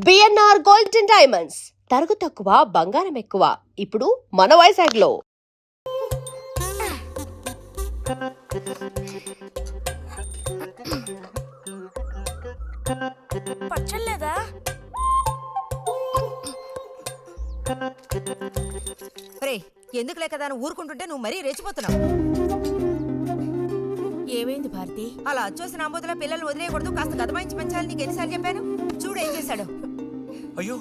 BNR gold and diamonds తరుగు తక్కువ బంగారం ఎక్కువ. ఇప్పుడు మన వైజాగ్లో. పచ్చలేదా? రే, ఎందుకు లేక దాన్ని ఊరుకుంటుంటే నువ్వు మరీ రెచ్చిపోతున్నావు. ఏమైంది భారతి? అలా వచ్చేసిన అంబోతుల పిల్లలు వదిలేయకూడదు, కాస్త గదమాయించి పెంచాలని నీకు ఎన్నిసార్లు చెప్పాను? చూడు ఏం చేశాడు. అయ్యో,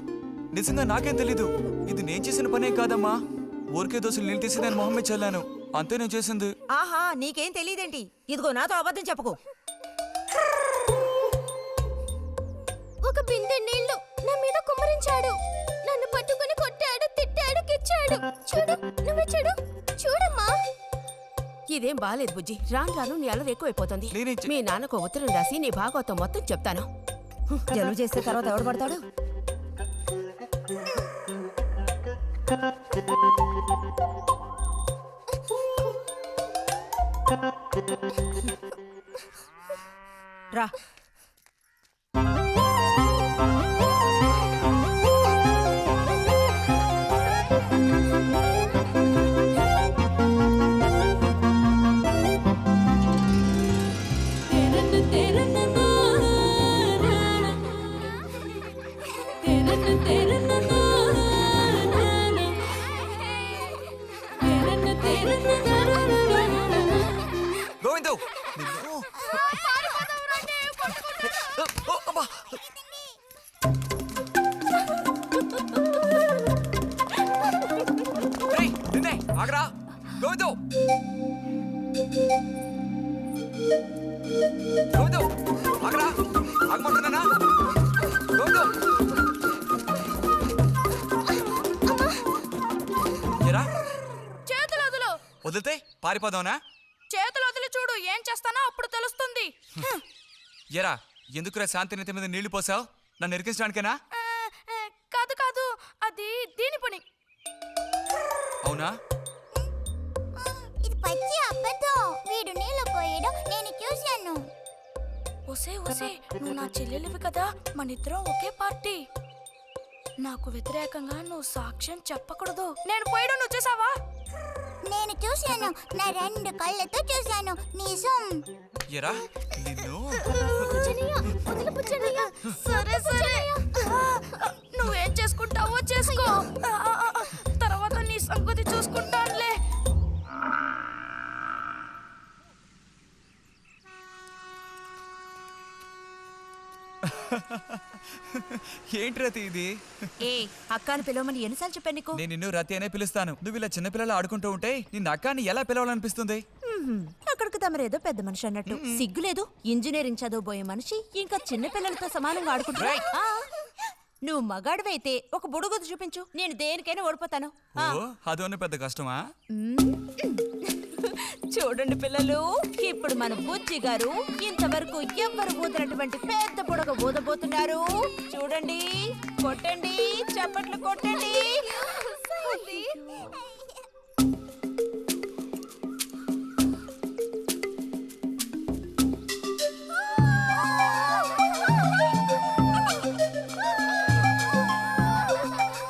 నిజంగా నాకేం తెలీదు. ఇది నేను చేసిన పనేం కాదమ్మా. ఊరికే దోశలు నీళ్ళు తీసి నేను మొహం మీద చల్లాను, అంతే నేను చేసింది. ఆహా, నీకేం తెలియదేంటి? ఇదిగో నాతో అబద్ధం చెప్పకు. ఒక బిందె నీళ్లు నా మీద కుమ్మరించాడు. నన్ను పట్టుకుని కొట్టాడు, తిట్టాడు, కిచ్చాడు. చూడు, నువ్వే చూడు. చూడమ్మా. ఇదేం బాలేదు బుజ్జి. రాను రాను నీ అల్లరి ఎక్కువైపోతుంది. మీ నాన్నకు ఉత్తరం రాసి నీ భాగవతం మొత్తం చెప్తాను. జలుబు చేస్తే తర్వాత ఎవడు పడతాడు? రా. గోవిందు, ఆగరా. గోవిందు, గోవిందు, ఆగరా. ఆగమంటున్నానా? గోవిందు, ఎరా చేతులు వదులు. వదిలితే పారిపోదావునా? చేతులు వదిలి చూడు, ఏం చేస్తానో అప్పుడు తెలుస్తుంది. ఎరా, ఎందుకురా శాంతినేత మీద నీళ్లు పోసావు? నన్ను ఎరికించడానికేనా? కాదు కాదు, అది దీని పని. అవునా? ఇది పచ్చి అబద్ధం. వీడు నీళ్ళు పోయడం నేను చూశాను. ఒసే ఒసే, నువ్వు నా చెల్లెలివి కదా, మనిద్దరం ఒకే పార్టీ. నాకు వ్యతిరేకంగా నువ్వు సాక్ష్యం చెప్పకూడదు. నేను పోయడం నువ్వు చూసావా? నేను చూశాను, నా 2 కళ్ళతో చూశాను. నిజం. ఎరా నిన్ను. సరే సరే, నువ్వేం చేసుకుంటావో చేసుకో. తర్వాత నీ సంగతి చూసుకుంటానులే. ఏంటి రతి ఇది? ఏ, అక్కాని పిలవమని ఎన్నిసార్లు చెప్పాను నీకు? నేను నిన్ను రతి అనే పిలుస్తాను. నువ్వు ఇలా చిన్నపిల్లలు ఆడుకుంటూ ఉంటే నిన్న అక్కాని ఎలా పిలవాలనిపిస్తుంది? అక్కడికి తమరేదో పెద్ద మనిషి అన్నట్టు. సిగ్గులేదు? ఇంజనీరింగ్ చదవబోయే మనిషి ఇంకా చిన్న పిల్లలతో సమానంగా ఆడుకుంటా. నువ్వు మగాడివైతే ఒక బుడుగుద్దు చూపించు, నేను దేనికైనా ఓడిపోతాను. ఓ, అదోనే పెద్ద కష్టమా? చూడండి పిల్లలు, ఇప్పుడు మన బుజ్జి గారు ఇంతవరకు ఎవ్వరు ఊదినటువంటి పెద్ద బుడగ ఊదబోతున్నారు. చూడండి, కొట్టండి, చప్పట్లు కొట్టండి.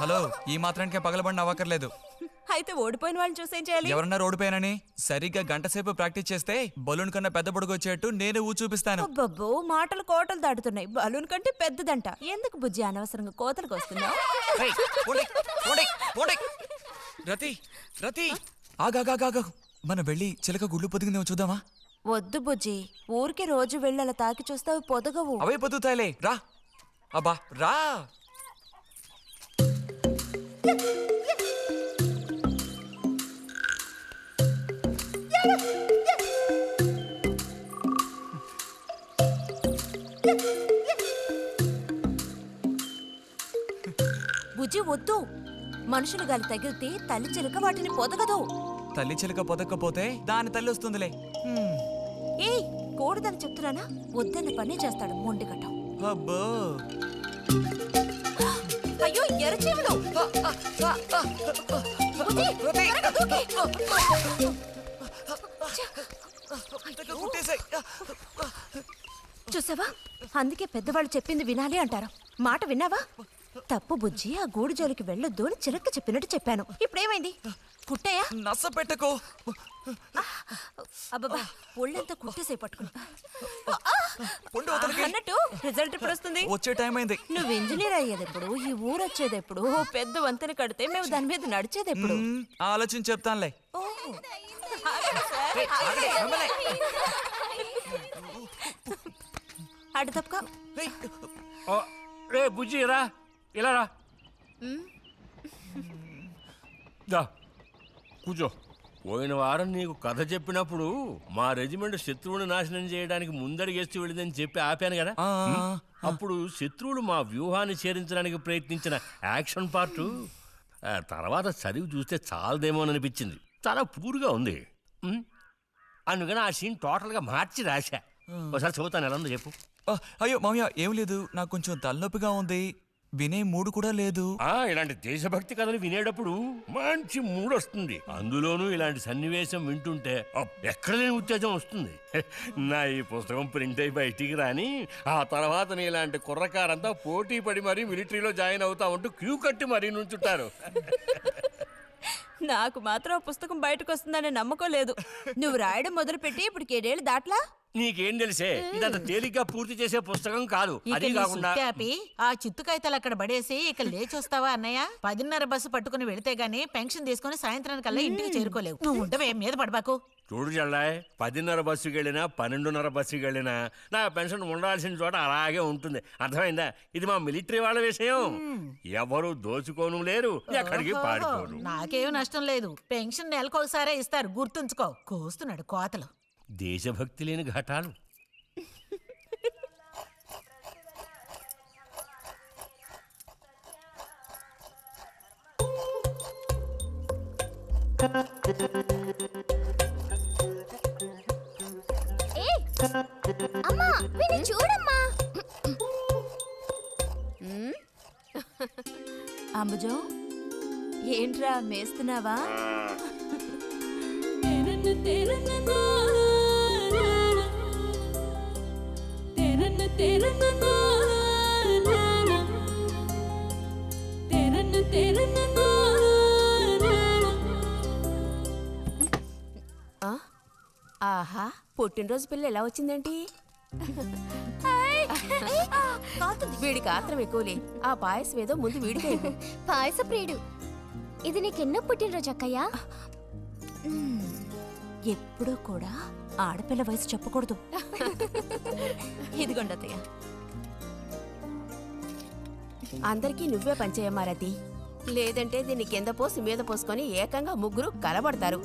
హలో, ఈ మాత్రానికే పగలబడిన అవ్వకర్లేదు. అయితే ఓడిపోయిన వాళ్ళని చూసేం చేయాలి? ఎవరన్నా ఓడిపోయానని సరిగ్గా గంట సేపు ప్రాక్టీస్ చేస్తే బలూన్ కన్నా పెద్ద బుడగ వచ్చేట్టు నేనే చూపిస్తాను. అబ్బబ్బో, మాటలు కోటలు దాటుతున్నాయి. బలూన్ కంటే పెద్దదంట. ఎందుకు బుజ్జి అనవసరంగా కోతలకు వస్తున్నావు? రతి, రతి, ఆగాగాగా. మనం వెళ్ళి చిలక గుళ్ళు పొదిగిందేమో చూద్దామా? వద్దు బుజ్జి, ఊరికి రోజు వెళ్ళి అలా తాకి చూస్తావు, పొదగవు. అవే పొద్దుతాయిలే. రా, అబ్బా రా. బుజ్జి వద్దు, మనుషులు గాలి తగిలితే తల్లి చిలుక వాటిని పొదగదు. తల్లి చిలక పొదక్కపోతే దాని తల్లి వస్తుందిలే. ఏయ్, కూడదని చెప్తున్నానా? వద్దన్న పని చేస్తాడు మొండిగట్టం. అబ్బో, అయ్యో ఎర్రచీమలు! బుజ్జి, త్వరగా దూకి! చూసావా, అందుకే పెద్దవాళ్ళు చెప్పింది వినాలి అంటారు. మాట విన్నావా? తప్పు బుజ్జి, ఆ గూడు జోలికి వెళ్ళొద్దు అని చిలక్క చెప్పినట్టు చెప్పాను. ఇప్పుడేమైంది? కుట్టాయా? నస పెట్టకో. అబ్బబ్బా, ఒళ్ళంతా కుట్టేసే పట్టుకుని. పొండు అవతలికి. అన్నట్టు రిజల్ట్ ఇప్పుడు వస్తుంది. వచ్చే టైం అయింది. నువ్వు ఇంజనీర్ అయ్యేదెప్పుడు, ఈ ఊరు వచ్చేదెప్పుడు, ఓ పెద్ద వంతెన కడితే మేము దాని మీద నడిచేదెప్పుడు? ఆలోచించి చెప్తానులే. అటు తప్పక. రే బుజ్జి రా, ఇలా రా. దా కూర్చో. పోయిన వారం నీకు కథ చెప్పినప్పుడు మా రెజిమెంట్ శత్రువుని నాశనం చేయడానికి ముందడిగేస్తూ వెళ్ళిందని చెప్పి ఆపాను కదా. అప్పుడు శత్రువులు మా వ్యూహాన్ని చేరించడానికి ప్రయత్నించిన యాక్షన్ పార్టు తర్వాత చదివి చూస్తే చాలదేమోననిపించింది. చాలా పూర్గా ఉంది. అందుకని ఆ సీన్ టోటల్గా మార్చి రాశా. ఒకసారి చదువుతాను, ఎలా ఉందో చెప్పు. అయ్యో మామయ్య, ఏం లేదు, నాకు కొంచెం తలనొప్పిగా ఉంది. వినే మూడు కూడా లేదు. ఇలాంటి దేశభక్తి కథలు వినేటప్పుడు మంచి మూడ్ వస్తుంది. అందులోనూ ఇలాంటి సన్నివేశం వింటుంటే ఎక్కడ లేని ఉత్తేజం వస్తుంది. నా ఈ పుస్తకం ప్రింట్ అయి బయటికి రాని ఆ తర్వాత నీ ఇలాంటి కుర్రకారంతా పోటీ పడి మరీ మిలిటరీలో జాయిన్ అవుతా ఉంటూ క్యూ కట్టి మరీ నుంచుంటారు. నాకు మాత్రం ఆ పుస్తకం బయటకు వస్తుందనే నమ్మకం లేదు. నువ్వు రాయడం మొదలుపెట్టి ఇప్పుడు 7 ఏళ్ళు దాట్లా. నీకేం తెలిసే, ఇదంత తేలిగ్గా పూర్తి చేసే పుస్తకం కాదు. అది కాకుండా ఆ చిత్తుకాయతలు అక్కడ పడేసి ఇక లేచొస్తావా అన్నయ్య? 10:30 బస్సు పట్టుకుని వెళితే గానీ పెన్షన్ తీసుకుని సాయంత్రానికల్లా ఇంటికి చేరుకోలేవు. నువ్వు ఉండవే, మీద పడబాకు. చూడు జల్లాయ్, 10:30 బస్సుకి వెళ్ళినా 12:30 బస్సుకి వెళ్ళినా నా పెన్షన్ ఉండాల్సిన చోట అలాగే ఉంటుంది. అర్థమైందా? ఇది మా మిలిటరీ వాళ్ళ విషయం. ఎవరు దోచుకోను లేరు, ఎక్కడికి పారిపోరు. నాకేం నష్టం లేదు. పెన్షన్ నెలకొకసారే ఇస్తారు, గుర్తుంచుకో. కోస్తున్నాడు కోతలు. దేశభక్తి లేని ఘటాలు. అమ్మా, వీడిని చూడమ్మా. అంబుజం, ఏంట్రా మేస్తున్నావా? ఆహా, పుట్టినరోజు పిల్ల ఎలా వచ్చిందేంటి? వీడికి ఆత్రం ఎక్కువలే. ఆ పాయసం ఏదో ముందు వీడికే. పాయస ప్రియుడు. ఇది నీకెన్నో పుట్టినరోజు అక్కయ్యా? ఎప్పుడూ కూడా ఆడపిల్ల వయసు చెప్పకూడదు. ఇదిగోండి అత్తయ్య. అందరికీ నువ్వే పంచేయమ్మారతి, లేదంటే దీన్ని కింద పోసి మీద పోసుకొని ఏకంగా ముగ్గురు కలబడతారు.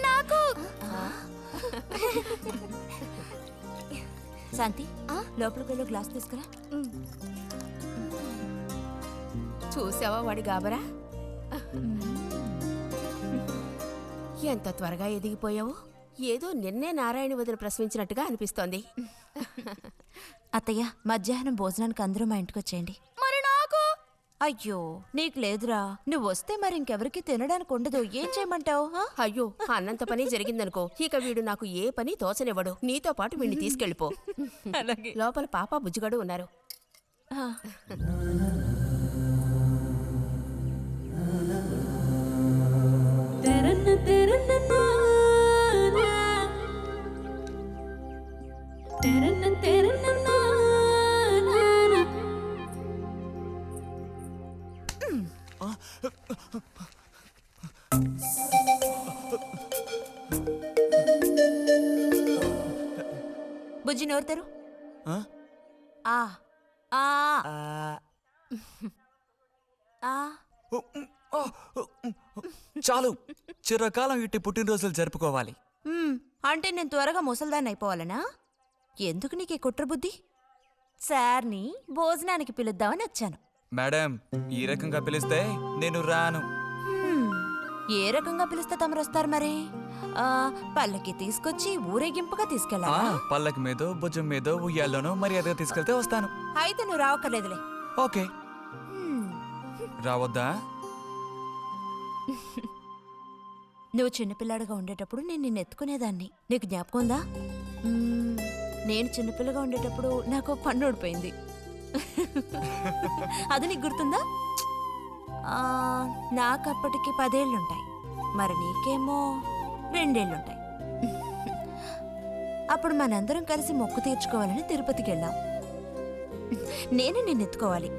నాకు శాంతి, లోపలికి వెళ్ళి గ్లాస్ తీసుకురా. చూసావా వాడి గాబరా? ఎంత త్వరగా ఎదిగిపోయావు. ఏదో నిన్నే నారాయణ వదిన ప్రసవించినట్టుగా అనిపిస్తోంది. అత్తయ్య, మధ్యాహ్నం భోజనానికి అందరూ మా ఇంటికి వచ్చేయండి. మరి నాకు? అయ్యో, నీకు లేదురా. నువ్వు వస్తే మరి ఇంకెవరికి తినడానికి ఉండదు. ఏం చేయమంటావు? అయ్యో, అన్నంత పని జరిగిందనుకో, ఇక వీడు నాకు ఏ పని తోచనివ్వడు. నీతో పాటు వీడిని తీసుకెళ్ళిపో. లోపల పాప బుజ్జిగడు ఉన్నారు. బుజ్జి నోరుతారు. చాలు, చిరకాలం ఇట్టి పుట్టినరోజులు జరుపుకోవాలి. అంటే నేను త్వరగా ముసల్దాన్ని అయిపోవాలనా? ఎందుకు నీకు కుట్ర బుద్ధి? సార్ని భోజనానికి పిలుద్దామని వచ్చాను. మేడం, ఈ రకంగా పిలిస్తే నేను రాను. ఏ రకంగా పిలిస్తే తమరు వస్తారు మరి? పల్లకి తీసుకొచ్చి ఊరేగింపుగా తీసుకెళ్ళాలా? పల్లకి మీదో భుజం మీదో ఉయ్యాల్లోనో మర్యాదగా తీసుకెళ్తే వస్తాను. అయితే నువ్వు రావక్కర్లేదులే. ఓకే. రావద్దా? నువ్వు చిన్నపిల్లాడుగా ఉండేటప్పుడు నేను నిన్ను ఎత్తుకునేదాన్ని. నీకు జ్ఞాపకం ఉందా? నేను చిన్నపిల్లగా ఉండేటప్పుడు నాకు ఒక పన్ను ఊడిపోయింది. అది నీకు గుర్తుందా? నాకు అప్పటికి 10 ఏళ్ళుంటాయి, మరి నీకేమో 2 ఏళ్ళుంటాయి. అప్పుడు మనందరం కలిసి మొక్కు తీర్చుకోవాలని తిరుపతికి వెళ్ళాం. నేనే నిన్ను ఎత్తుకోవాలి.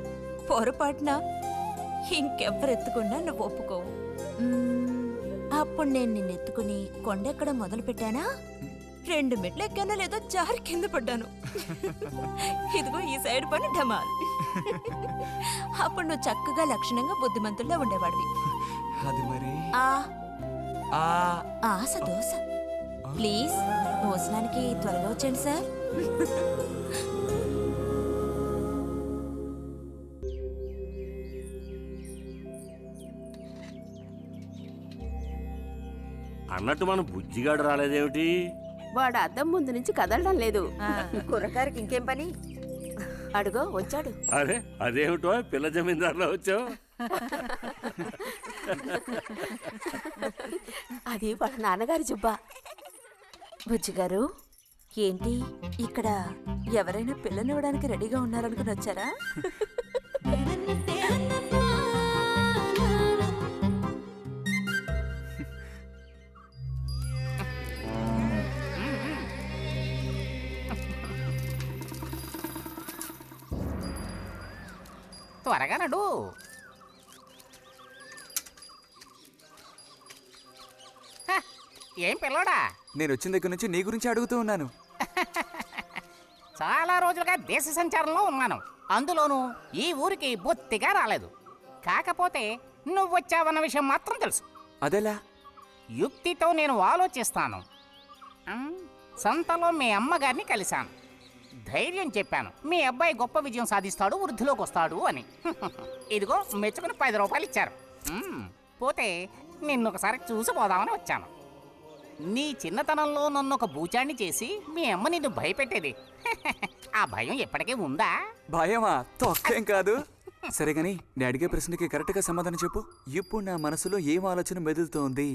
పొరపాటున ఇంకెవ్వరు ఎత్తుకున్నా నువ్వు ఒప్పుకోవు. అప్పుడు నేను నిన్ను ఎత్తుకుని కొండెక్కడం మొదలు పెట్టానా, 2 మెట్లు ఎక్కానో లేదో జారి కింద పడ్డాను. ఇదిగో ఈ సైడ్ పని ఢమాల్. అప్పుడు నువ్వు చక్కగా లక్షణంగా బుద్ధిమంతుల్లో ఉండేవాడివి. అది మరి ఆశ దోశ. ప్లీజ్ భోజనానికి త్వరగా వచ్చేయండి సార్. అన్నట్టు మన బుజ్జిగాడు రాలేదేమిటి? వాడు అద్దం ముందు నుంచి కదలడం లేదు. కుర్రకారికి ఇంకేం పని? అడుగో వచ్చాడు. అరే అదేమిటో పిల్ల జమీందారులో వచ్చావు. అది వాళ్ళ నాన్నగారి జుబ్బా. బుజ్జిగారు, ఏంటి ఇక్కడ ఎవరైనా పిల్లనివ్వడానికి రెడీగా ఉన్నారనుకుని వచ్చారా? త్వరగా నడు. ఏం పిల్లోడా, నేను వచ్చిన దగ్గర నుంచి నీ గురించి అడుగుతూ ఉన్నాను. చాలా రోజులుగా దేశ సంచారంలో ఉన్నాను. అందులోనూ ఈ ఊరికి బొత్తిగా రాలేదు. కాకపోతే నువ్వు వచ్చావన్న విషయం మాత్రం తెలుసు. అదెలా? యుక్తితో నేను ఆలోచిస్తాను. సంతలో మీ అమ్మగారిని కలిశాను. ధైర్యం చెప్పాను, మీ అబ్బాయి గొప్ప విజయం సాధిస్తాడు, వృద్ధిలోకి వస్తాడు అని. ఇదిగో మెచ్చుకుని 10 రూపాయలు ఇచ్చారు. పోతే నిన్నొకసారి చూసిపోదామని వచ్చాను. నీ చిన్నతనంలో నన్ను ఒక బూచాన్ని చేసి మీ అమ్మ నిన్ను భయపెట్టేది. ఆ భయం ఎప్పటికీ ఉందా? భయమా? తొక్కేం కాదు. సరే గాని నేను అడిగే ప్రశ్నకి కరెక్ట్గా సమాధానం చెప్పు. ఇప్పుడు నా మనసులో ఏం ఆలోచన మెదులుతోంది?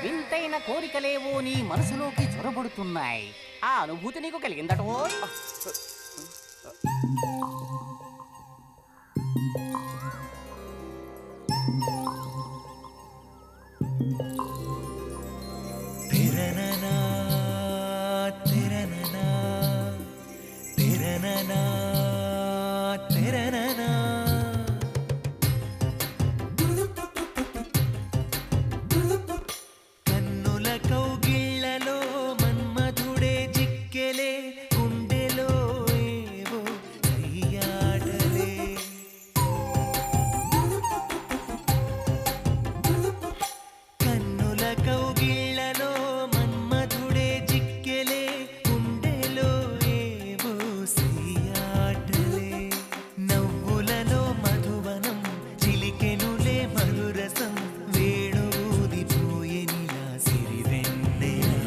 వింతైన కోరికలేవో నీ మనసులోకి చొరబడుతున్నాయి. ఆ అనుభూతి నీకు కలిగిందటో? కన్నుల కౌగిళ్లలో మన్మధుడే జిక్కెలే, గుండెలో ఏవో సయ్యాటలే. కన్నుల కౌగిళ్లలో మన్మధుడే జిక్కెలే, గుండెలో ఏవో సయ్యాటలే. నవ్వులలో మధువనం చిలికెనులే మధురసం, వేణువుదిపోయెనిలా సిరివెన్నెలా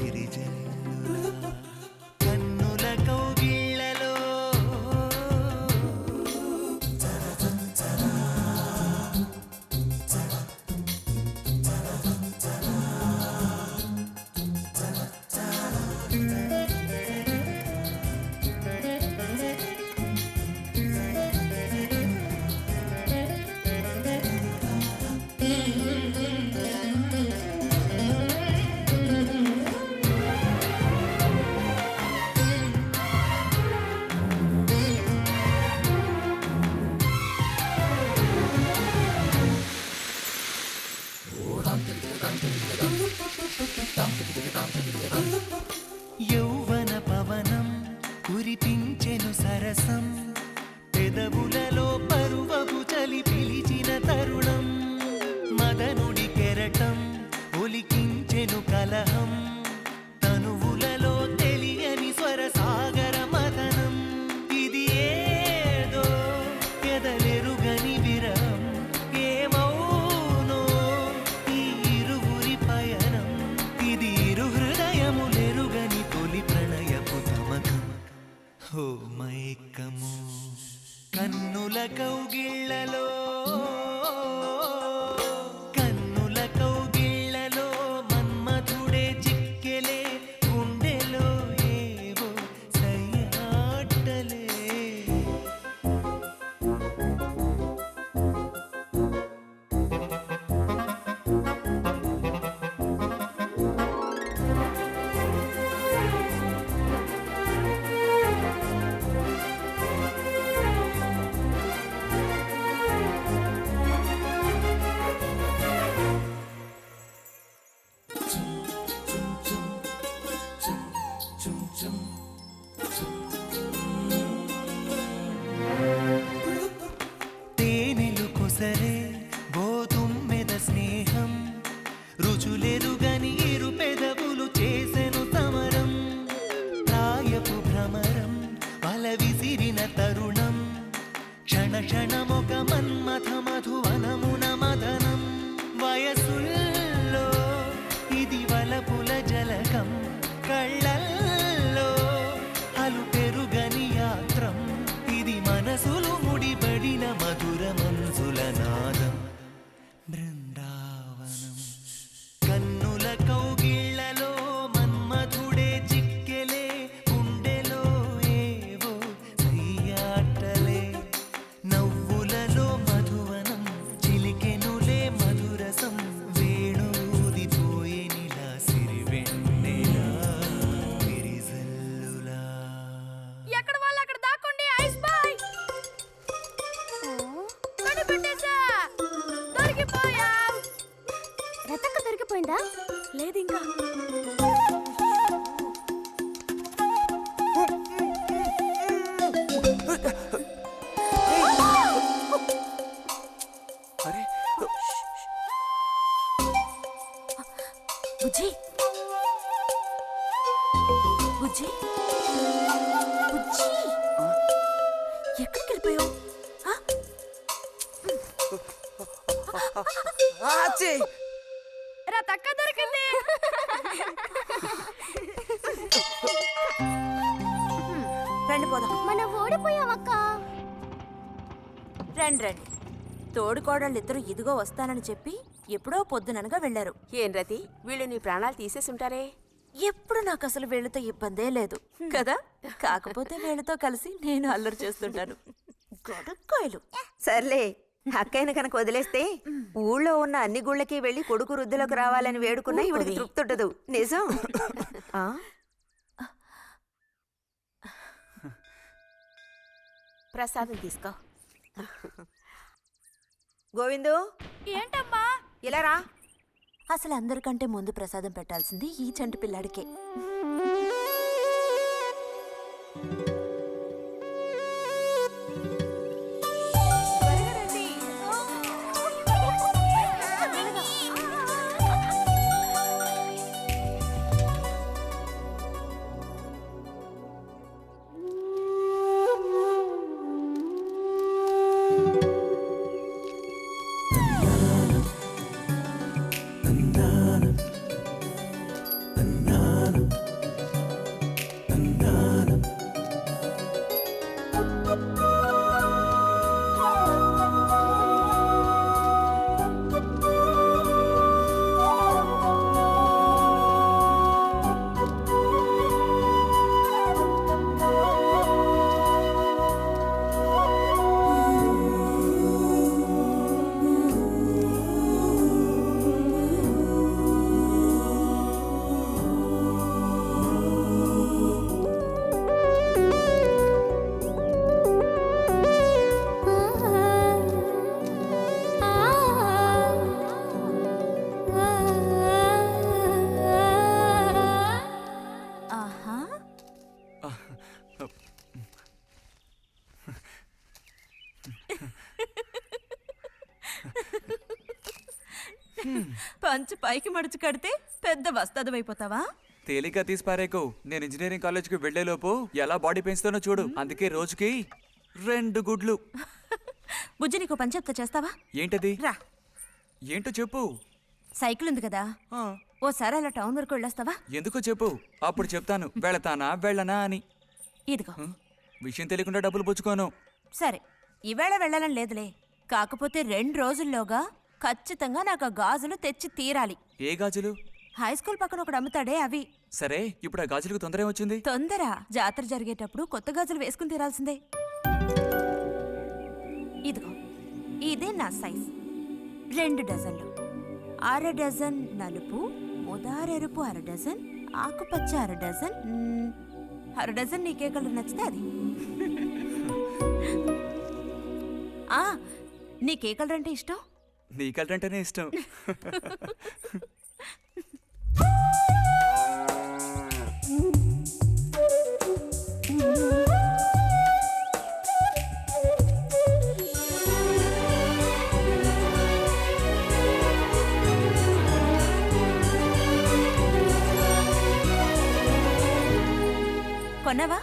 విరిజల్లులా. కన్నుల కౌగిళ్లలో యౌవన పవనం కురిపించెను సరసం, పెదవులలో పరువపు చలి పిలిచిన తరుణం. మదనుడి కెరటం ఒలికించెను కలహం, తనువులలో తెలియని స్వర సాగర మదనం. ఇది ఏదో ఎదలెరుగని విరహం, ఏమౌనో ఈ ఇరువురి పయనం. ఇది ఇరు హృదయములెరుగని తొలి ప్రణయపు తమకం, హో మైకము. కన్నుల కౌగిళ్లలో కన్నుల కౌగిళ్లలో తొలిసరే బోతుమ్మెద స్నేహం రుచులెరుగని ఇరు పెదవులు చేసెను సమరం ప్రాయపు భ్రమరం వల విసిరిన తరుణం క్షణ క్షణమొక మన్మథ మధువనమున మదనం వయసుల్లో ఇది వలపుల జలకం కళ్ళల్లో అలు పెరుగని యాత్రం ఇది మనసులు ముడిబడిన మధుర మనసుల నాదం బృందావనం కన్నుల కౌగిళ్లలో మన్మధుడే చిక్కెలే గుండెలో ఏవో సయ్యాటలే నవ్వులలో మధువనం చిలికెనులే మధురసం వేణూదిపోయేనిలా సిరివెన్నెలా విరిజల్లులా ఎక్కడ వాళ్ళు అక్కడ దాక్కోండి ఐస్ బాయ్ కనిపెట్టేశా దొరికిపోయా రతక్క దొరికిపోయిందా లేదు ఇంకా అరే బుజ్జి బుజ్జి బుజ్జి ఎక్కడికి వెళ్ళిపోయావు రతక్క దొరికింది రండి పోదాం. మనం ఓడిపోయామక్క. రండి రండి. తోడుకోడళ్ళు ఇద్దరు ఇదిగో వస్తానని చెప్పి ఎప్పుడో పొద్దుననగా వెళ్లారు. ఏం రతి వీళ్ళు నీ ప్రాణాలు తీసేసుంటారే. ఎప్పుడు నాకు అసలు వీళ్ళతో ఇబ్బందే లేదు కదా. కాకపోతే వీళ్ళతో కలిసి నేను అల్లరి చేస్తుంటాను. గొడక్కాయలు. సర్లే అక్కయ్యను కనుక వదిలేస్తే ఊళ్ళో ఉన్న అన్ని గుళ్ళకి వెళ్ళి కొడుకు వృద్ధిలోకి రావాలని వేడుకున్నా ఇవిడికి తృప్తి ఉండదు. నిజం. ప్రసాదం తీసుకో. గోవిందు ఏంటమ్మా ఇలా రా. అసలు అందరికంటే ముందు ప్రసాదం పెట్టాల్సింది ఈ చంటి పిల్లాడికే. పంచు పైకి మడుచు కడితే పెద్ద వస్తాదమైపోతావా? తేలిక తీసి పారేకు. నేను ఇంజనీరింగ్ కాలేజ్కి వెళ్లేలోపు ఎలా బాడీ పెంచుతానో చూడు. అందుకే రోజుకి 2 గుడ్లు. బుజ్జి నీకు పని చెప్తా చేస్తావా? ఏంటది? రా. ఏంటో చెప్పు. సైకిల్ ఉంది కదా, ఓసారి అలా టౌన్ వరకు వెళ్ళొస్తావా? ఎందుకో చెప్పు, అప్పుడు చెప్తాను వెళతానా వెళ్ళనా అని. ఇదిగో. విషయం తెలియకుండా డబ్బులు పుచ్చుకోను. సరే, ఈవేళ వెళ్ళాలని లేదులే. కాకపోతే 2 రోజుల్లోగా ఖచ్చితంగా నాకు ఆ గాజులు తెచ్చి తీరాలి. ఏ గాజులు? హై స్కూల్ పక్కన ఒకడు అమ్ముతాడే అవి. సరే, ఇప్పుడు ఆ గాజులకు తొందర ఏమొచ్చింది? తొందర జాతర జరిగేటప్పుడు కొత్త గాజులు వేసుకుని తీరాల్సిందే. ఇదిగో, ఇదే నా సైజ్. 2 డజన్లు. 1/2 డజన్ నలుపు, ముదారెరుపు 1/2 డజన్, ఆకుపచ్చ 1/2 డజన్. 1/2 డజన్ నీకే కలర్ నచ్చితే అది. నీకే కలర్ అంటే ఇష్టం? నీ కలర్ అంటేనే ఇష్టం. కొన్నావా?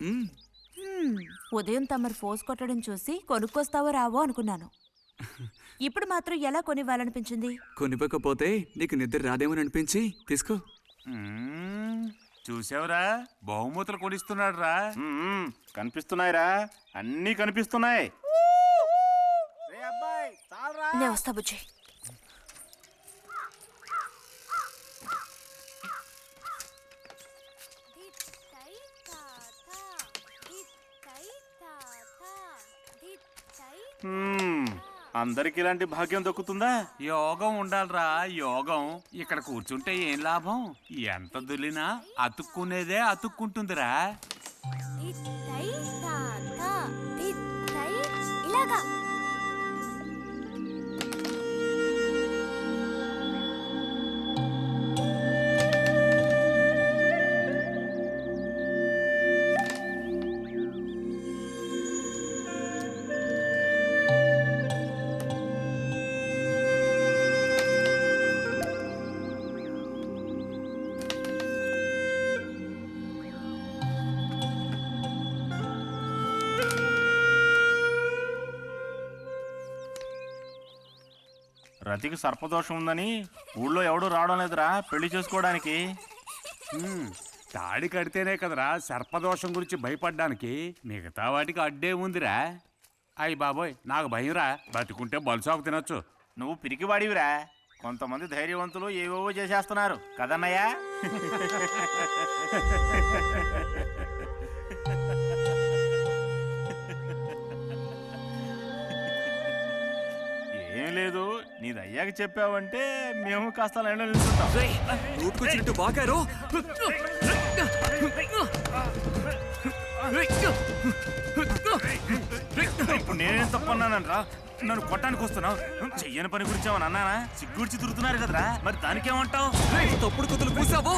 మ్మ్. ఉదయం తమరు ఫోర్స్ కొట్టడం చూసి కొనుక్కొస్తావో రావో అనుకున్నాను. ఇప్పుడు మాత్రం ఎలా కొనివ్వాలనిపించింది? కొనివ్వకపోతే నీకు నిద్ర రాదేమని అనిపించి తీసుకో. చూసావురా, బహుమతులు కొనిస్తున్నాడు రా. కనిపిస్తున్నాయిరా, అన్నీ కనిపిస్తున్నాయి. నేను వస్తా బుజ్జి. అందరికి ఇలాంటి భాగ్యం దక్కుతుందా? యోగం ఉండాలిరా, యోగం. ఇక్కడ కూర్చుంటే ఏం లాభం? ఎంత దులినా అతుక్కునేదే అతుక్కుంటుందిరా. ఇలాగా రతికి సర్పదోషం ఉందని ఊళ్ళో ఎవడూ రావడం లేదురా పెళ్లి చేసుకోవడానికి. తాడి కడితేనే కదరా సర్పదోషం గురించి భయపడ్డానికి, మిగతా వాటికి అడ్డే ఉందిరా. అయ్యి బాబోయ్, నాకు భయంరా. బతుకుంటే బలుసాకు తినొచ్చు. నువ్వు పిరికివాడివిరా. కొంతమంది ధైర్యవంతులు ఏవేవో చేసేస్తున్నారు కదన్నయ్యా. ఏం లేదు, నీది అయ్యాక చెప్పావంటే మేము కాస్త లైన్లో నిలుచుంటాం. నోటుకొచ్చినట్టు బాగారు. ఇప్పుడు నేనేం తప్పన్నానరా? నన్ను కొట్టడానికి వస్తున్నావు. చెయ్యని పని గురించి ఏమన్నా అన్నానా? సిగ్గుడిచి తిరుగుతున్నారు కదరా, మరి దానికేమంటావు? తప్పుడు కుతులు పూసావు.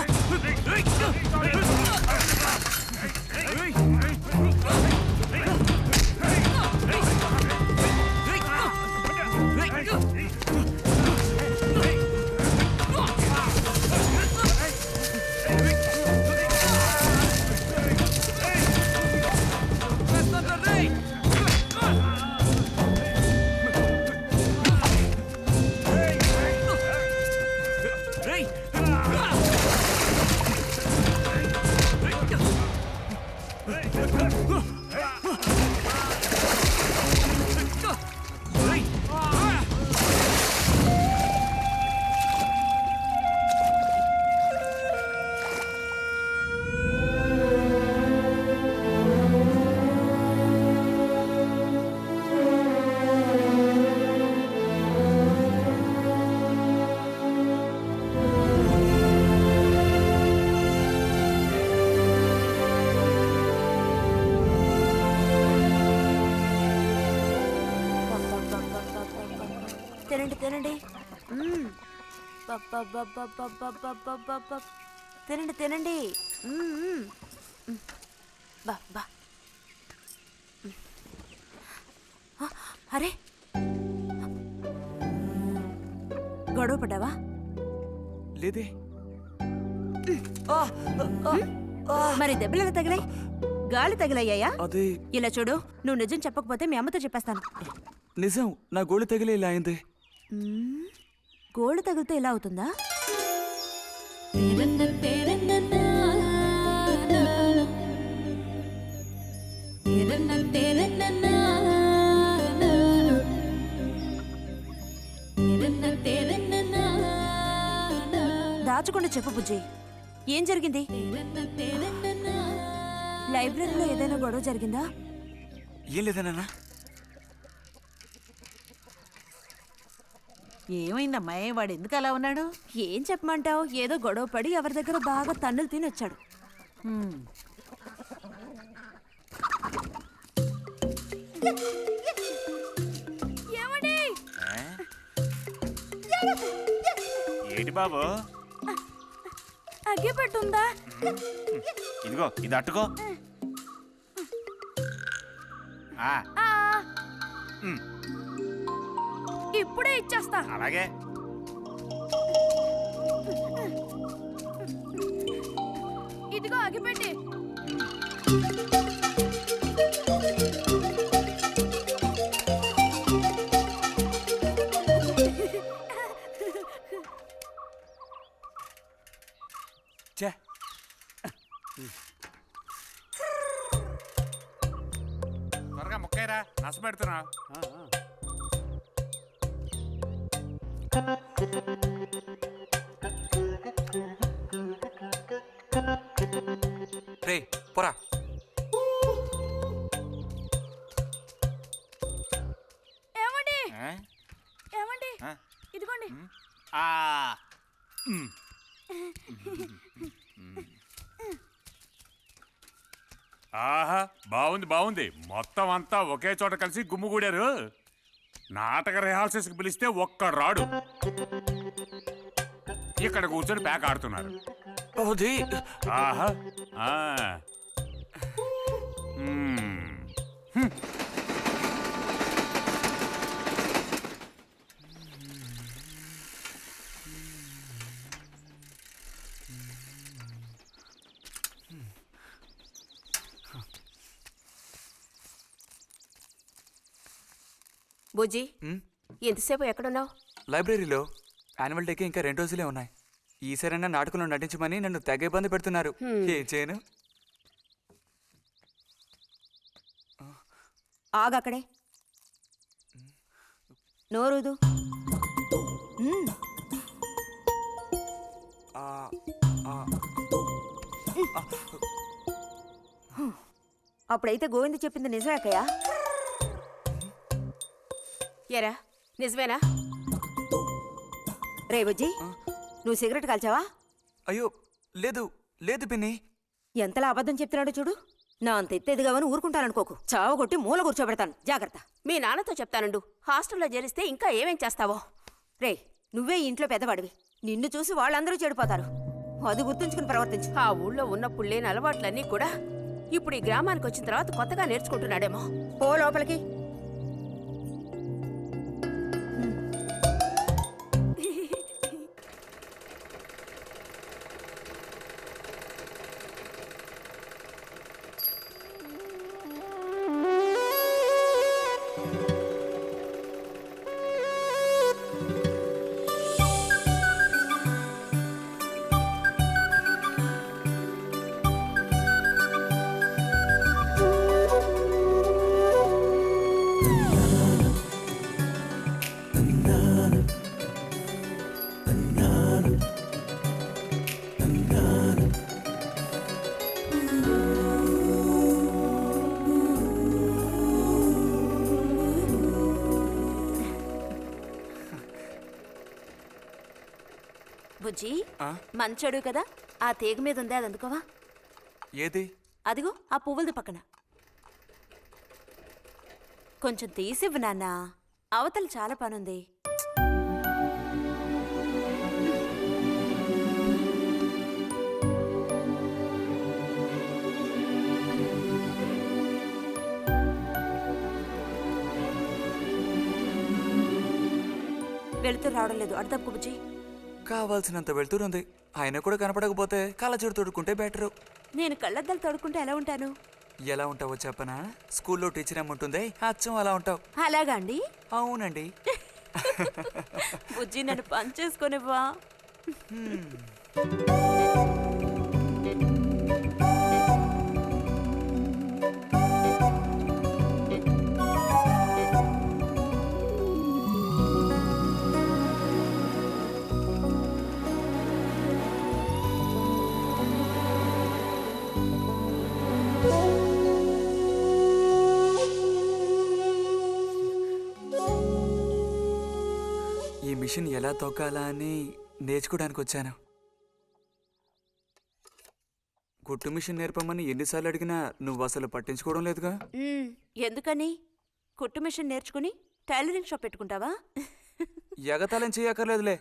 తినండి తినండి. తినండి తినండి. బా బా. అరే, గొడవ పడ్డావా? లేదే. మరి దెబ్బలు ఎలా తగిలాయి? గాలి తగిలయ్యాయా? అదే. ఇలా చూడు, నువ్వు నిజం చెప్పకపోతే మీ అమ్మతో చెప్పేస్తాను. నిజం, నా గోళి తగిలే ఇలా అయింది. గోళ్ళు తగిలితే ఇలా అవుతుందా? దాచకుండా చెప్పు బుజ్జి, ఏం జరిగింది? లైబ్రరీలో ఏదైనా గొడవ జరిగిందా? ఏం లేదన్నా. ఏమైందమ్మాయి, వాడు ఎందుకు అలా ఉన్నాడు? ఏం చెప్పమంటావు, ఏదో గొడవ పడి ఎవరి దగ్గర బాగా తన్నులు తిని వచ్చాడు. ఏంటి బాబు? అగ్గి పెట్టుందా? ఇదిగో ఇది అట్టుకో. ఇప్పుడే ఇచ్చేస్తా. ఇదిగో అగిపెట్టి. ఛే, త్వరగా ముక్కైరా నస పెడుతున్నా. రే పోరా. ఏమండి ఆ? ఏమండి ఆ? ఇదిగోండి. ఆ. ఉమ్. ఆహా, బాగుంది బాగుంది. మొత్తం అంతా ఒకే చోట కలిసి గుమ్ముగూడారు. నాటక రిహార్సల్స్కి పిలిస్తే ఒక్కడు రాడు. ఇక్కడ కూర్చొని ప్యాక్ ఆడుతున్నారు. ఆహా. ఆ. హ్మ్. బుజ్జి ఎంతసేపు ఎక్కడున్నావు? లైబ్రరీలో. యాన్యువల్ డేకి ఇంకా 2 రోజులే ఉన్నాయి. ఈసారైనా నాటకంలో నటించమని నన్ను తెగ ఇబ్బంది పెడుతున్నారు. ఏం చేయను? ఆగక్కడే నోరుదు. అప్పుడైతే గోవింద చెప్పింది నిజమే అక్కయ్య. ఎరా నిజమేనా? రే బుజ్జి, నువ్వు సిగరెట్ కాల్చావా? అయ్యో లేదు లేదు పిన్ని. ఎంతలా అబద్ధం చెప్తున్నాడో చూడు. నా అంత ఎత్తేదిగావని ఊరుకుంటాననుకోకు. చావగొట్టి మూల కూర్చోబెడతాను. జాగ్రత్త. మీ నాన్నతో చెప్తానుండు. హాస్టల్లో చేరిస్తే ఇంకా ఏమేం చేస్తావో. రే, నువ్వే ఈ ఇంట్లో పెద్దవాడివి. నిన్ను చూసి వాళ్ళందరూ చెడిపోతారు. అది గుర్తుంచుకుని ప్రవర్తించు. ఆ ఊళ్ళో ఉన్నప్పుడు లేని అలవాట్లన్నీ కూడా ఇప్పుడు ఈ గ్రామానికి వచ్చిన తర్వాత కొత్తగా నేర్చుకుంటున్నాడేమో. పో లోపలికి. బుజ్జి, మంచోడు కదా, ఆ తీగ మీద ఉంది, అది అందుకోవా? ఏది? అదిగో ఆ పువ్వులది పక్కన. కొంచెం తీసివ్వు నాన్న, అవతల చాలా పనుంది. వెళుతూ రావడం లేదు, అర్థం బుజ్జి. కావాల్సినంత వెళ్తురుంది. ఆయన కూడా కనపడకపోతే కళ్ళజోడు తొడుక్కుంటే బెటరు. నేను కళ్ళద్దాలు తోడుకుంటే ఎలా ఉంటాను? ఎలా ఉంటావో చెప్పనా? స్కూల్లో టీచర్ ఏముంటుంది, అచ్చం అలా ఉంటావు. అలాగా అండి? అవునండి. బుజ్జి, నన్ను పని చేసుకునివ్వా. ఈ మిషన్ ఎలా తొక్కాలా అని నేర్చుకోవడానికి వచ్చాను. కుట్టు మిషన్ నేర్పమని ఎన్నిసార్లు అడిగినా నువ్వు అసలు పట్టించుకోవడం లేదుగా. ఎందుకని? కుట్టు మిషన్ నేర్చుకుని టైలరింగ్ షాప్ పెట్టుకుంటావా? ఎగతాళం చేయక్కర్లేదులే.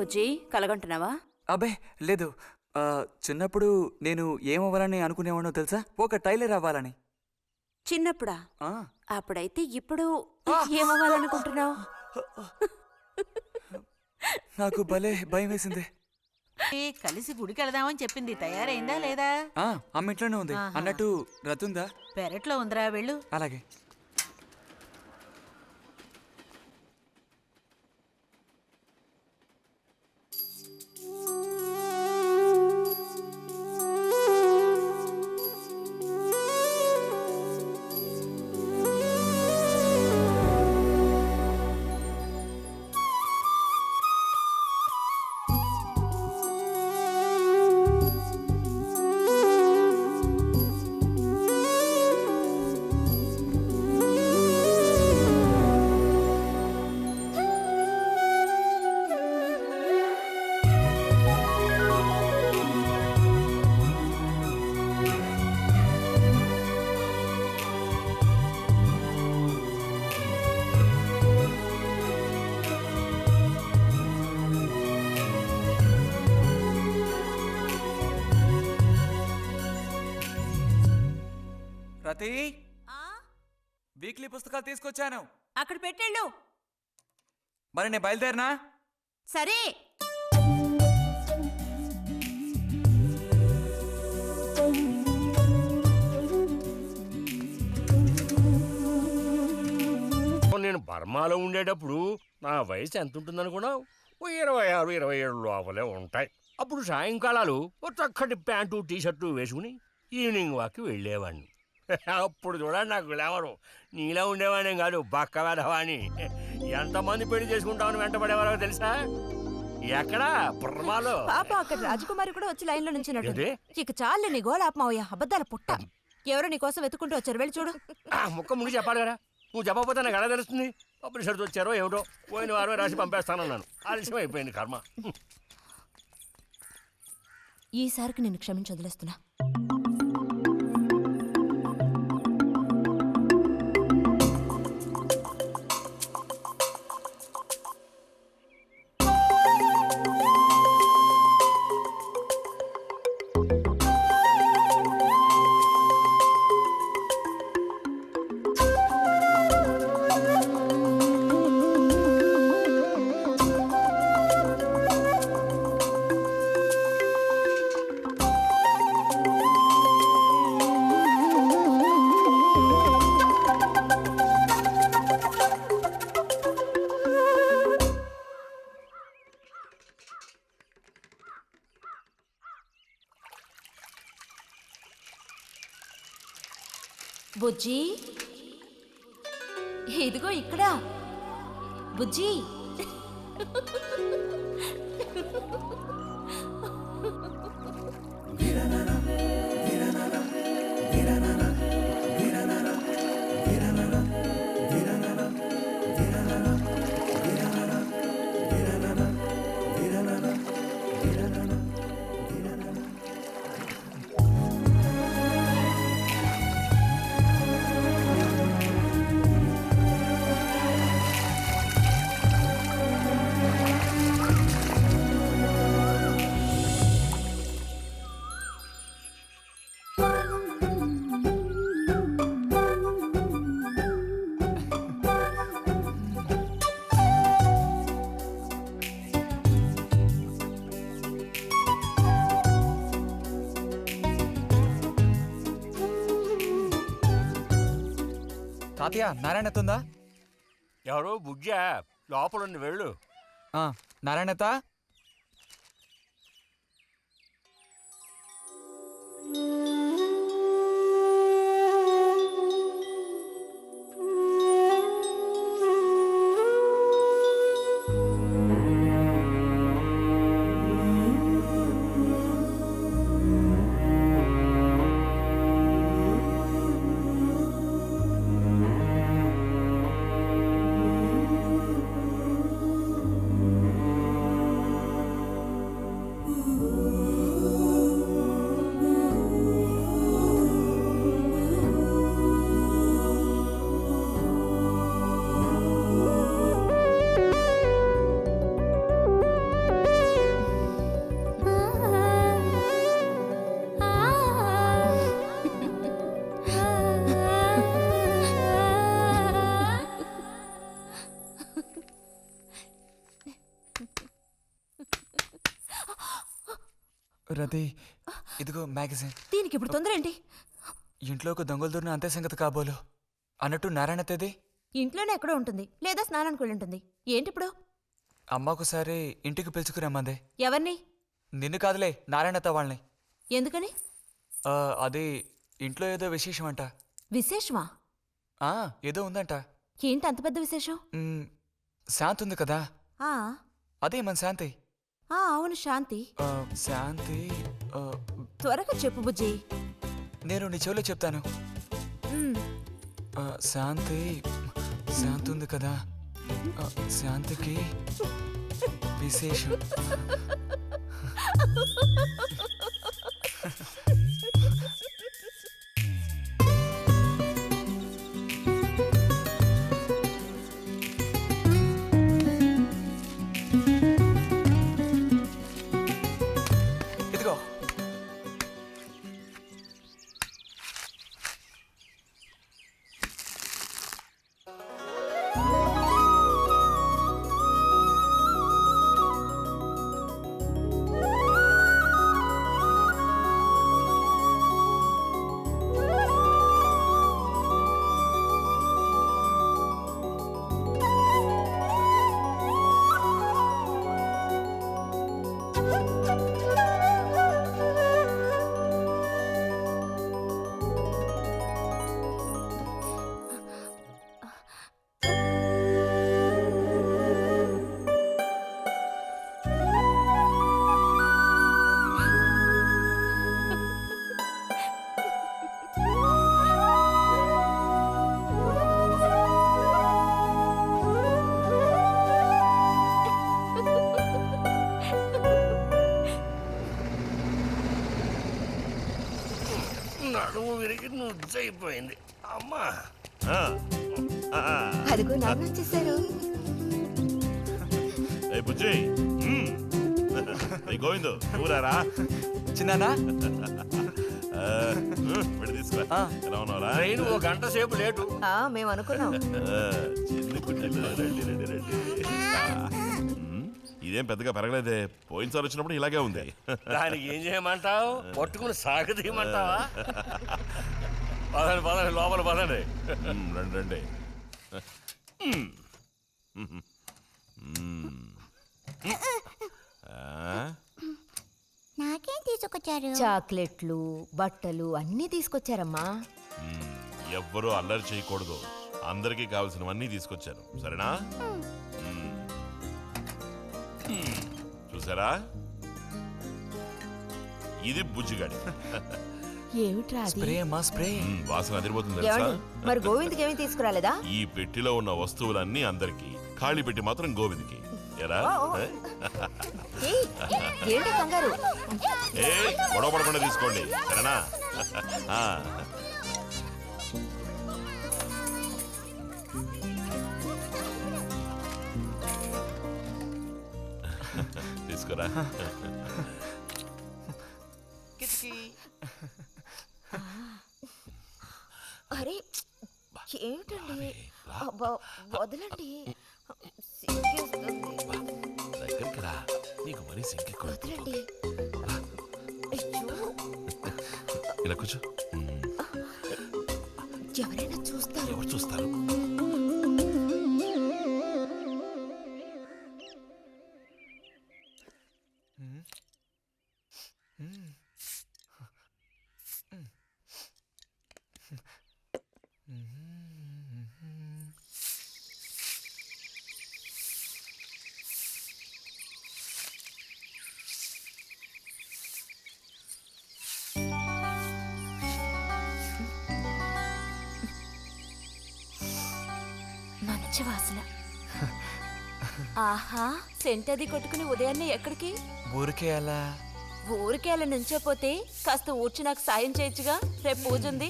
బుజ్జి కలగంటున్నావా? అబ్బే లేదు. చిన్నప్పుడు నేను ఏమవ్వాలని అనుకునేవాడో తెలుసా? ఒక టైలర్ అవ్వాలని. చిన్నప్పుడా? ఆ, అప్పుడైతే ఇప్పుడు ఏమవ్వాలనుకుంటున్నావు? నాకు భలే భయం వేసింది. కలిసి గుడికి వెళదామని చెప్పింది, తయారైందా లేదా? అమ్మ ఇంట్లోనే ఉంది. ఆహా. అన్నట్టు రతుందా? పెరట్లో ఉందిరా, వెళ్ళు. అలాగే. రతి, వీక్లీ పుస్తకాలు తీసుకొచ్చాను. అక్కడ పెట్టేళ్ళు. మరి నేను బయలుదేరినా? సరే. నేను బర్మాలో ఉండేటప్పుడు నా వయసు ఎంత ఉంటుందనుకున్నావు? 26, 27 లోపలే ఉంటాయి. అప్పుడు సాయంకాలాలు ఓ చక్కటి ప్యాంటు టీషర్టు వేసుకుని ఈవినింగ్ వాక్కి వెళ్ళేవాడిని. అప్పుడు చూడండి నాకు గ్లామరు. నీలా ఉండేవాడిని కాదు, బక్క వెధవాని. ఎంతమంది పెళ్లి చేసుకుంటామని వెంటపడేవారో తెలుసా? ఎక్కడా? బర్మాలో. పాప అక్కడ రాజకుమారి కూడా వచ్చి లైన్లో నుంచినట్టు. ఏంటి? ఇక చాలు నీ గోలాపమావయ్య, అబద్ధాల పుట్ట. ఎవరో నీ కోసం వెతుకుంటూ వచ్చారు, వెళ్ళి చూడు. ముక్క ముందు చెప్పాలి కదా. నువ్వు చెప్పకపోతే నాకు ఎలా తెలుస్తుంది? అప్పుడు సరితో వచ్చారో ఏమిటో, పోయిన వారమే రాసి పంపేస్తానన్నాను. ఆలస్యం అయిపోయింది కర్మ. ఈసారికి నేను క్షమించి వదిలేస్తున్నా. బుజ్జి, ఇదిగో ఇక్కడ. బుజ్జి, తాతయ్య, నారాయణతుందా? ఎవరు? బుజ్జా లోపలుండి వెళ్ళు. నారాయణత. రతి ఇదిగో మ్యాగజైన్. దీనికి ఇప్పుడు తొందర ఏంటి? ఇంట్లో ఒక దొంగలు దూరిన అంతే సంగతి కాబోలు. అన్నట్టు నారాయణ తేది ఇంట్లోనే ఎక్కడో ఉంటుంది, లేదా స్నానానికి వెళ్ళి ఉంటుంది. ఏంటి ఇప్పుడు? అమ్మొకసారి ఇంటికి పిలుచుకురమ్మంది. ఎవరిని? నిన్ను కాదులే, నారాయణత వాళ్ళని. ఎందుకని? అది ఇంట్లో ఏదో విశేషం అంట. విశేషమా? ఏదో ఉందంట. ఏంటి అంత పెద్ద విశేషం? శాంతి ఉంది కదా, ఆ అదే మన శాంతి. అవును, శాంతి. శాంతి త్వరగా చెప్పు బుజ్జి. నేను నీ చెవిలో చెప్తాను. శాంతి శాంతి ఉంది కదా, శాంతికి విశేషం. ఇదిగో నడుము విరిగి నుజ్జైపోయింది అమ్మా. అదిగో నాన్న వచ్చేసారు. బుజ్జి గోవిందు ఊరారా చిన్నానా తీసుకో. ఎలా ఉన్నారా? ట్రైన్ ఓ గంట సేపు లేటు. మేము అనుకున్నాం. చిన్ని కుట్టిలు రండి రండి రండి. ఇదేం పెద్దగా పెరగలేదే, పోయినసారి వచ్చినప్పుడు ఇలాగే ఉంది. దానికి ఏం చేయమంటావు? పట్టుకుని సాగదీయమంటావా? పదండి పదండి, లోపల పదండి. రండి రండి. నాకేం తీసుకొచ్చారు? చాక్లెట్లు, బట్టలు అన్నీ తీసుకొచ్చారమ్మా. ఎవ్వరూ అల్లరి చేయకూడదు, అందరికీ కావాల్సినవన్నీ తీసుకొచ్చాను, సరేనా? చూసారా, ఇది బుజ్జిగాడి. ఏమిట్రా అది? స్ప్రే అమ్మా, స్ప్రే. వాసన అదిరిపోతుంది తెలుసా? మరి గోవింద్కి ఏమీ తీసుకురాలేదా? ఈ పెట్టిలో ఉన్న వస్తువులన్నీ అందరికి, ఖాళీ పెట్టి మాత్రం గోవింద్కి. ఎలా? ఏంటి కంగారు? గొడవ పడకుండా తీసుకోండి, సరేనా? తీసుకురా. అరే ఏమిటండి, వదలండి. దగ్గరికి రా, నీకు మరీ సింకెక్కువ. వదలండి. ఇలా కూర్చో. ఎవరైనా చూస్తారు. ఎవరు చూస్తారు? మంచి వాసన. ఆహా, సెంట్ అది కొట్టుకుని ఉదయాన్నే ఎక్కడికి? ఊరికే అలా. ఊరికే అలా నుంచోపోతే కాస్త ఊడ్చి నాకు సాయం చేయొచ్చుగా, రేపు పూజ ఉంది.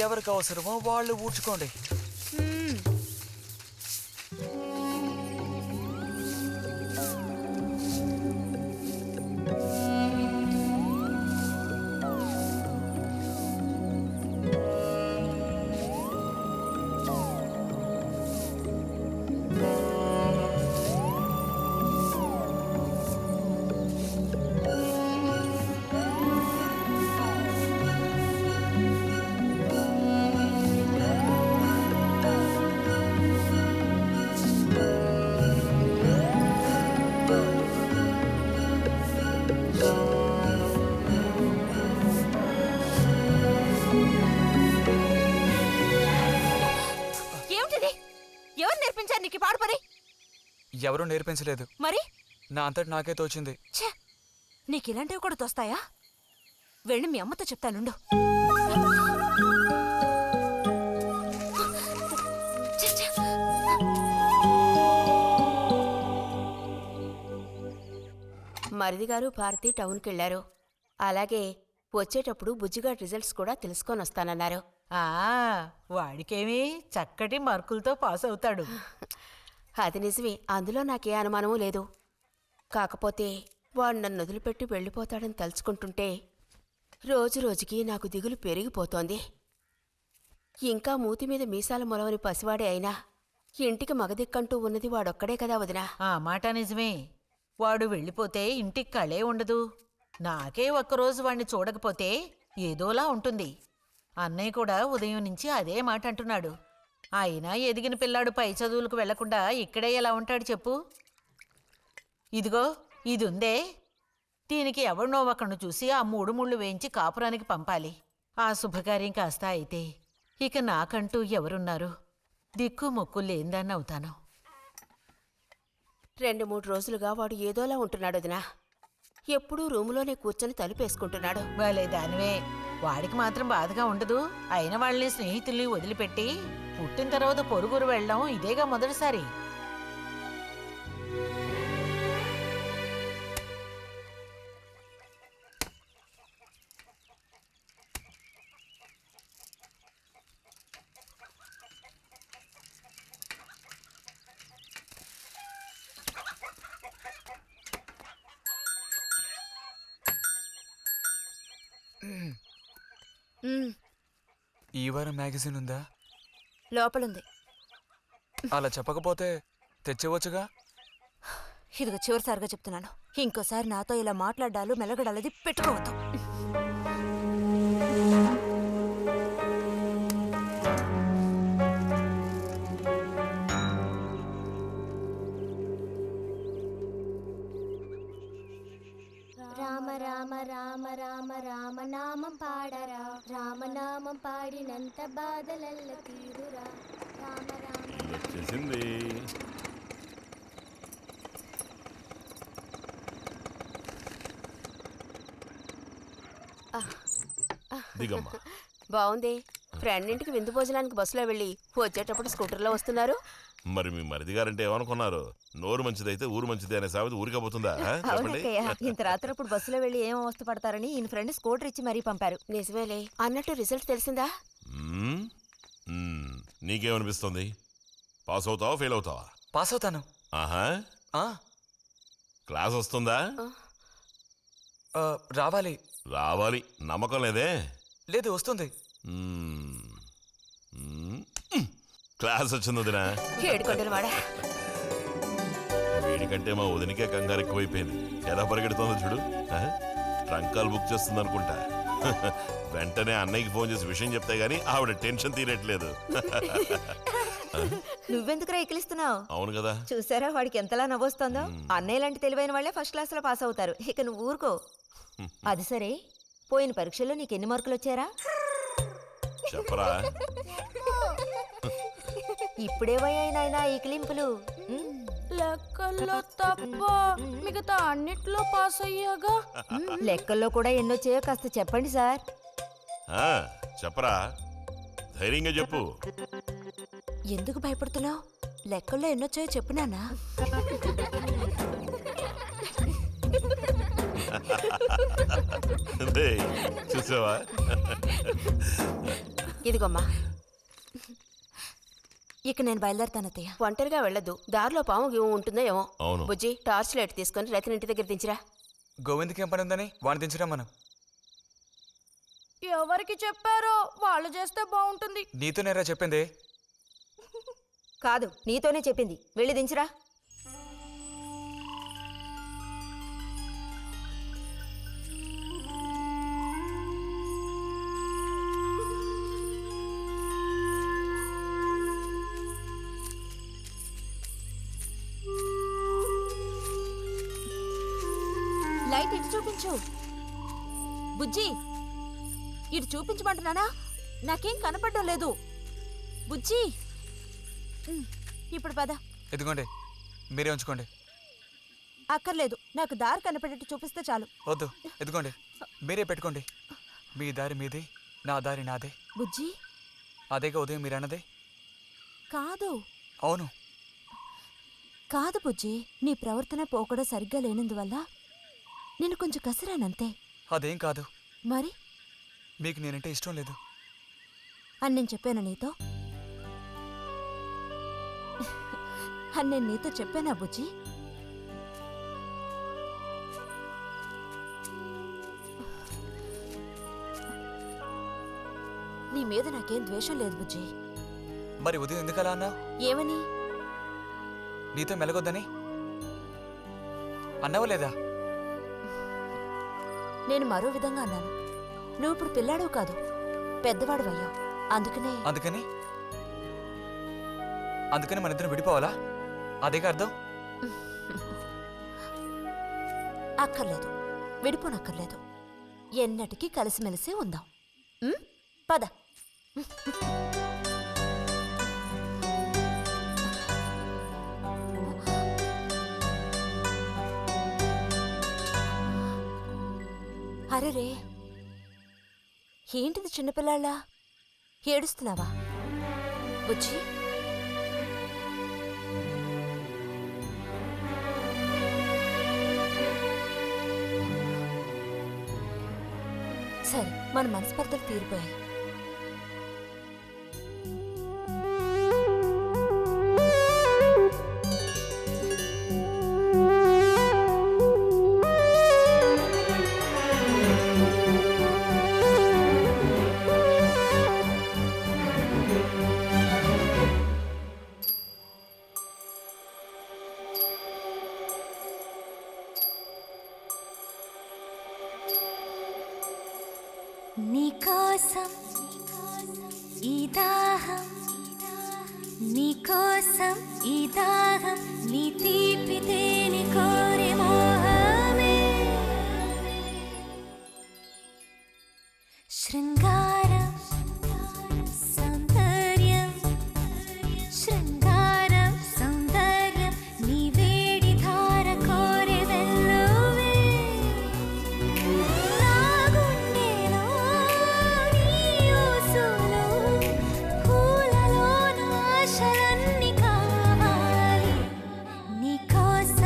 ఎవరికి అవసరమో వాళ్ళు ఊడ్చుకోండి. నీకు పాడు పని? ఎవరూ నేర్పించలేదు, మరి నా అంతటి నాకే తోచింది. ఛే, నీకు ఇలాంటివి కూడా తోస్తాయా? వెళ్ళి మీ అమ్మతో చెప్తానుండు. మరిది గారు భారతి టౌన్కి వెళ్లారు. అలాగే వచ్చేటప్పుడు బుజ్జిగాడి రిజల్ట్స్ కూడా తెలుసుకొని వస్తానన్నారు. వాడికేమీ చక్కటి మార్కులతో పాస్ అవుతాడు. అది నిజమే, అందులో నాకే అనుమానమూ లేదు. కాకపోతే వాడు నన్ను వదిలిపెట్టి వెళ్ళిపోతాడని తలుచుకుంటుంటే రోజు రోజుకి నాకు దిగులు పెరిగిపోతోంది. ఇంకా మూతి మీద మీసాల మొలవని పసివాడే అయినా ఇంటికి మగదిక్కంటూ ఉన్నది వాడొక్కడే కదా వదినా. ఆ మాట నిజమే. వాడు వెళ్ళిపోతే ఇంటికి కళే ఉండదు. నాకే ఒక్కరోజు వాణ్ణి చూడకపోతే ఏదోలా ఉంటుంది. అన్నయ్య కూడా ఉదయం నుంచి అదే మాట అంటున్నాడు. అయినా ఎదిగిన పిల్లాడు పై చదువులకు వెళ్లకుండా ఇక్కడే ఎలా ఉంటాడు చెప్పు? ఇదిగో ఇది ఉందే, దీనికి ఎవరినో ఒకరిని చూసి ఆ 3 ముళ్ళు వేయించి కాపురానికి పంపాలి. ఆ శుభకార్యం కాస్త అయితే ఇక నాకంటూ ఎవరున్నారు? దిక్కు మొక్కు లేందాన్ని అవుతాను. 2-3 రోజులుగా వాడు ఏదోలా ఉంటున్నాడు వదినా. ఎప్పుడూ రూములోనే కూర్చొని తలుపేసుకుంటున్నాడు. భలే దానివే. వాడికి మాత్రం బాధగా ఉండదు. అయిన వాళ్ళని స్నేహితుల్ని వదిలిపెట్టి పుట్టిన తర్వాత పొరుగురు వెళ్ళడం ఇదేగా మొదటిసారి. ఈ వారం మ్యాగజైన్ ఉందా? లోపలుంది. అలా చెప్పకపోతే తెచ్చేవచ్చుగా. ఇదిగో చివరిసారిగా చెప్తున్నాను, ఇంకోసారి నాతో ఇలా మాట్లాడాలు మెలగడాలది పెట్టుకోవద్దు. రామ రామ రామ రామ రామనామం పాడరా, రామనామం పాడినంత బాధలల్ల తీరురా. రామ రామ వచ్చేసింది. దిగమ్మా. బాగుంది. ఫ్రెండ్ ఇంటికి విందు భోజనానికి బస్సులో వెళ్ళి వచ్చేటప్పుడు స్కూటర్లో వస్తున్నారు. మరి మీ మరిది గారంటే ఏమనుకున్నారు? నోరు మంచిదైతే ఊరు మంచిది అనే సామెత ఊరికపోతుందా? చెప్పండి. ఇంత రాత్రప్పుడు బస్సులో వెళ్ళి ఏం అవస్థ పడతారని ఈయన ఫ్రెండ్ స్కూటర్ ఇచ్చి మరీ పంపారు. నిజమేలే. అన్నట్టు రిజల్ట్ తెలిసిందా? నీకేమనిపిస్తుంది? పాస్ అవుతావా ఫెయిల్ అవుతావా? పాస్ అవుతాను. ఆహా. క్లాస్ వస్తుందా? రావాలి. రావాలి. నమ్మకం లేదే? లేదు, వస్తుంది. క్లాస్ వచ్చింది వదినా. వీడికంటే మా వదినికే కంగారు ఎక్కువైపోయింది. ఎలా పరిగెడుతుందో చూడు. ట్రంకాలు బుక్ చేస్తుంది అనుకుంటా. వెంటనే అన్నయ్యకి ఫోన్ చేసి విషయం చెప్తే గానీ ఆవిడ టెన్షన్ తీరట్లేదు. నువ్వెందుకు ఎక్కిలిస్తున్నావు? అవును కదా. చూసారా వాడికి ఎంతలా నవ్వొస్తుందో. అన్నయ్య లాంటి తెలివైన వాళ్ళే ఫస్ట్ క్లాస్ లో పాస్ అవుతారు. ఇక నువ్వు ఊరుకో. అది సరే, పోయిన పరీక్షల్లో నీకు ఎన్ని మార్కులు వచ్చారా? చెప్పరా. ఇప్పుడేవయ్యాయి నాయనా ఈ క్లింపులు? లెక్కల్లో తప్ప మిగతా అన్నిట్లో పాస్ అయ్యాగా. లెక్కల్లో కూడా ఎన్నొచ్చాయో కాస్త చెప్పండి సార్. చెప్పరా, ధైర్యంగా చెప్పు. ఎందుకు భయపడుతున్నావు? లెక్కల్లో ఎన్నొచ్చాయో చెప్పు నాన్నా. చూసావా? ఇదిగోమ్మా. ఇక నేను బయలుదేరుతాను అత్తయ్య. ఒంటరిగా వెళ్ళదు. దారిలో పాము గీము ఉంటుందో ఏమో. అవును. బుజ్జి, టార్చ్ లైట్ తీసుకొని రతిని ఇంటి దగ్గర దించిరా. గోవింద్కి ఏం పని ఉందని వాడిని దించరా మనం. ఎవరికి చెప్పారో వాళ్ళు చేస్తే బాగుంటుంది. నీతో నేరా చెప్పింది? కాదు, నీతోనే చెప్పింది. వెళ్ళి దించిరా. లైట్ ఇటు చూపించు. బుజ్జి, ఇటు చూపించమంటున్నానా? నాకేం కనపడడం లేదు. బుజ్జి, ఇప్పుడు పద. ఇదిగోండి, మీరే ఉంచుకోండి. అక్కర్లేదు, నాకు దారి కనపడేట్టు చూపిస్తే చాలు. వద్దు, ఇదిగోండి, మీరే పెట్టుకోండి. మీ దారి మీదే, నా దారి నాదే. బుజ్జి అదేగా ఉదయం మీరు అన్నదే. కాదు. అవును. కాదు బుజ్జి, నీ ప్రవర్తన పోకడ సరిగ్గా లేనందువల్ల నేను కొంచెం కసిరానంతే. అదేం కాదు. మరి మీకు నేనంటే ఇష్టం లేదు అని నేను చెప్పాను నీతో? అని నేను నీతో చెప్పానా బుజ్జి? నీ మీద నాకేం ద్వేషం లేదు బుజ్జి. మరి ఉదయం ఎందుకలా అన్నావు? ఏమని? నీతో మెలగొద్దని అన్నావా లేదా? నేను మరో విధంగా అన్నాను. నువ్వు ఇప్పుడు పిల్లాడు కాదు, పెద్దవాడు అయ్యావు. అందుకనే అందుకని మన ఇద్దరం విడిపోవాలా? అదేగా అర్థం? అక్కర్లేదు, విడిపోనక్కర్లేదు. ఎన్నటికీ కలిసిమెలిసి ఉందాం. పద. అరెరే, ఏంటిది చిన్నపిల్లాళ్ళ ఏడుస్తున్నావా బుజ్జి? సరే, మన మనస్పర్ధలు తీరిపోయాయి. నీకోసం ఈ దాహం, నీకోసం ఈ దాహం, నీ తీపి తేనె కోరి మోహమే. శృంగారం సౌందర్యం, శృంగారం సౌందర్యం, నీ వేడి ధార కోరి వెల్లువే. నా గుండెలో నీ ఊసులు, పూలలో నా ఆశలన్నీ కావాలి. నీకోసం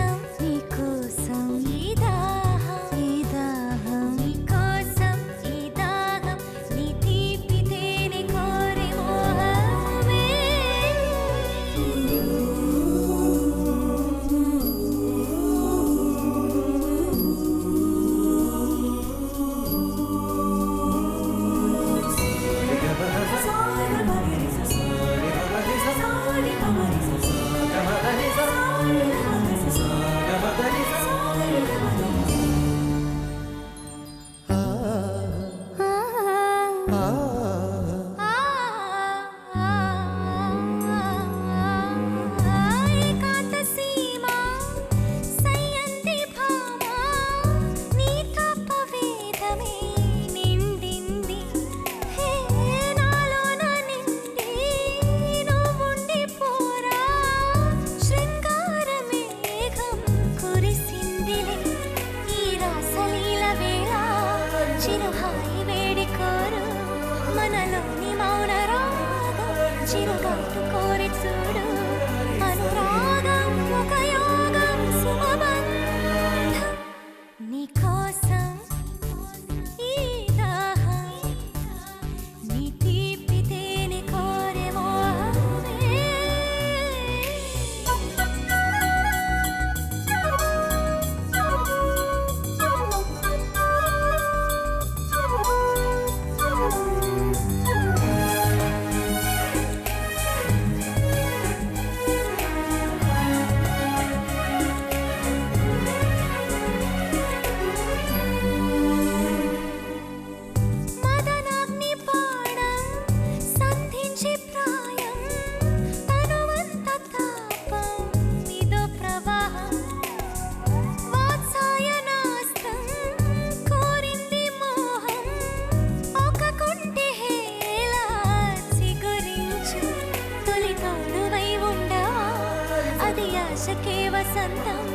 ఆనందం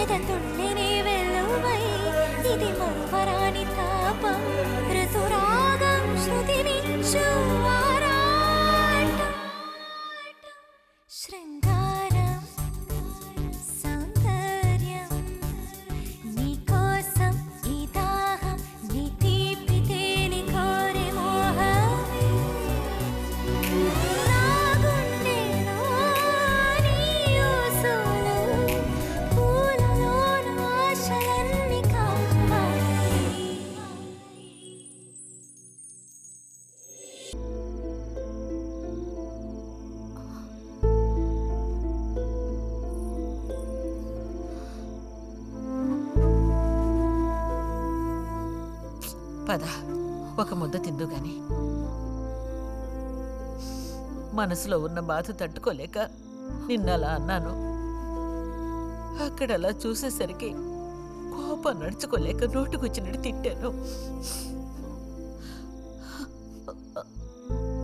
ఎదతుండెనే వెలువై ఇది మరువరాని తాపం ఋతురాగం శృతి మించు ఆరాటం శృంగారం సౌందర్యం నీకోసం ఈ దాహం నీ తీపి తేనె కోరే మోహమే నా గుండెలో నీ ఊసులు పూలలోన ఆశలన్నీ కావాలి పద ఒక ముద్ద తిందు గాని. మనసులో ఉన్న బాధ తట్టుకోలేక నిన్నలా అన్నాను. అక్కడలా చూసేసరికి కోపం నడుచుకోలేక నోటుకొచ్చినట్టు తిట్టాను.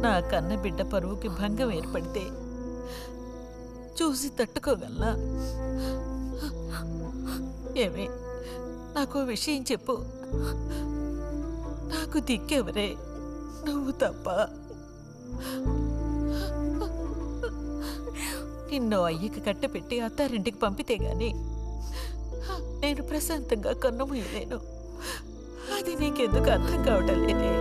నా కన్న బిడ్డ పరువుకి భంగం ఏర్పడితే చూసి తట్టుకోగలనా? ఏమే నాకు విషయం చెప్పు. నాకు దిక్కెవరే? నువ్వు తప్ప. నిన్ను అయ్యకి కట్టపెట్టి అత్తారింటికి పంపితే గాని నేను ప్రశాంతంగా కన్నుమూయలేను. అది నీకెందుకు అర్థం కావటం లేదే?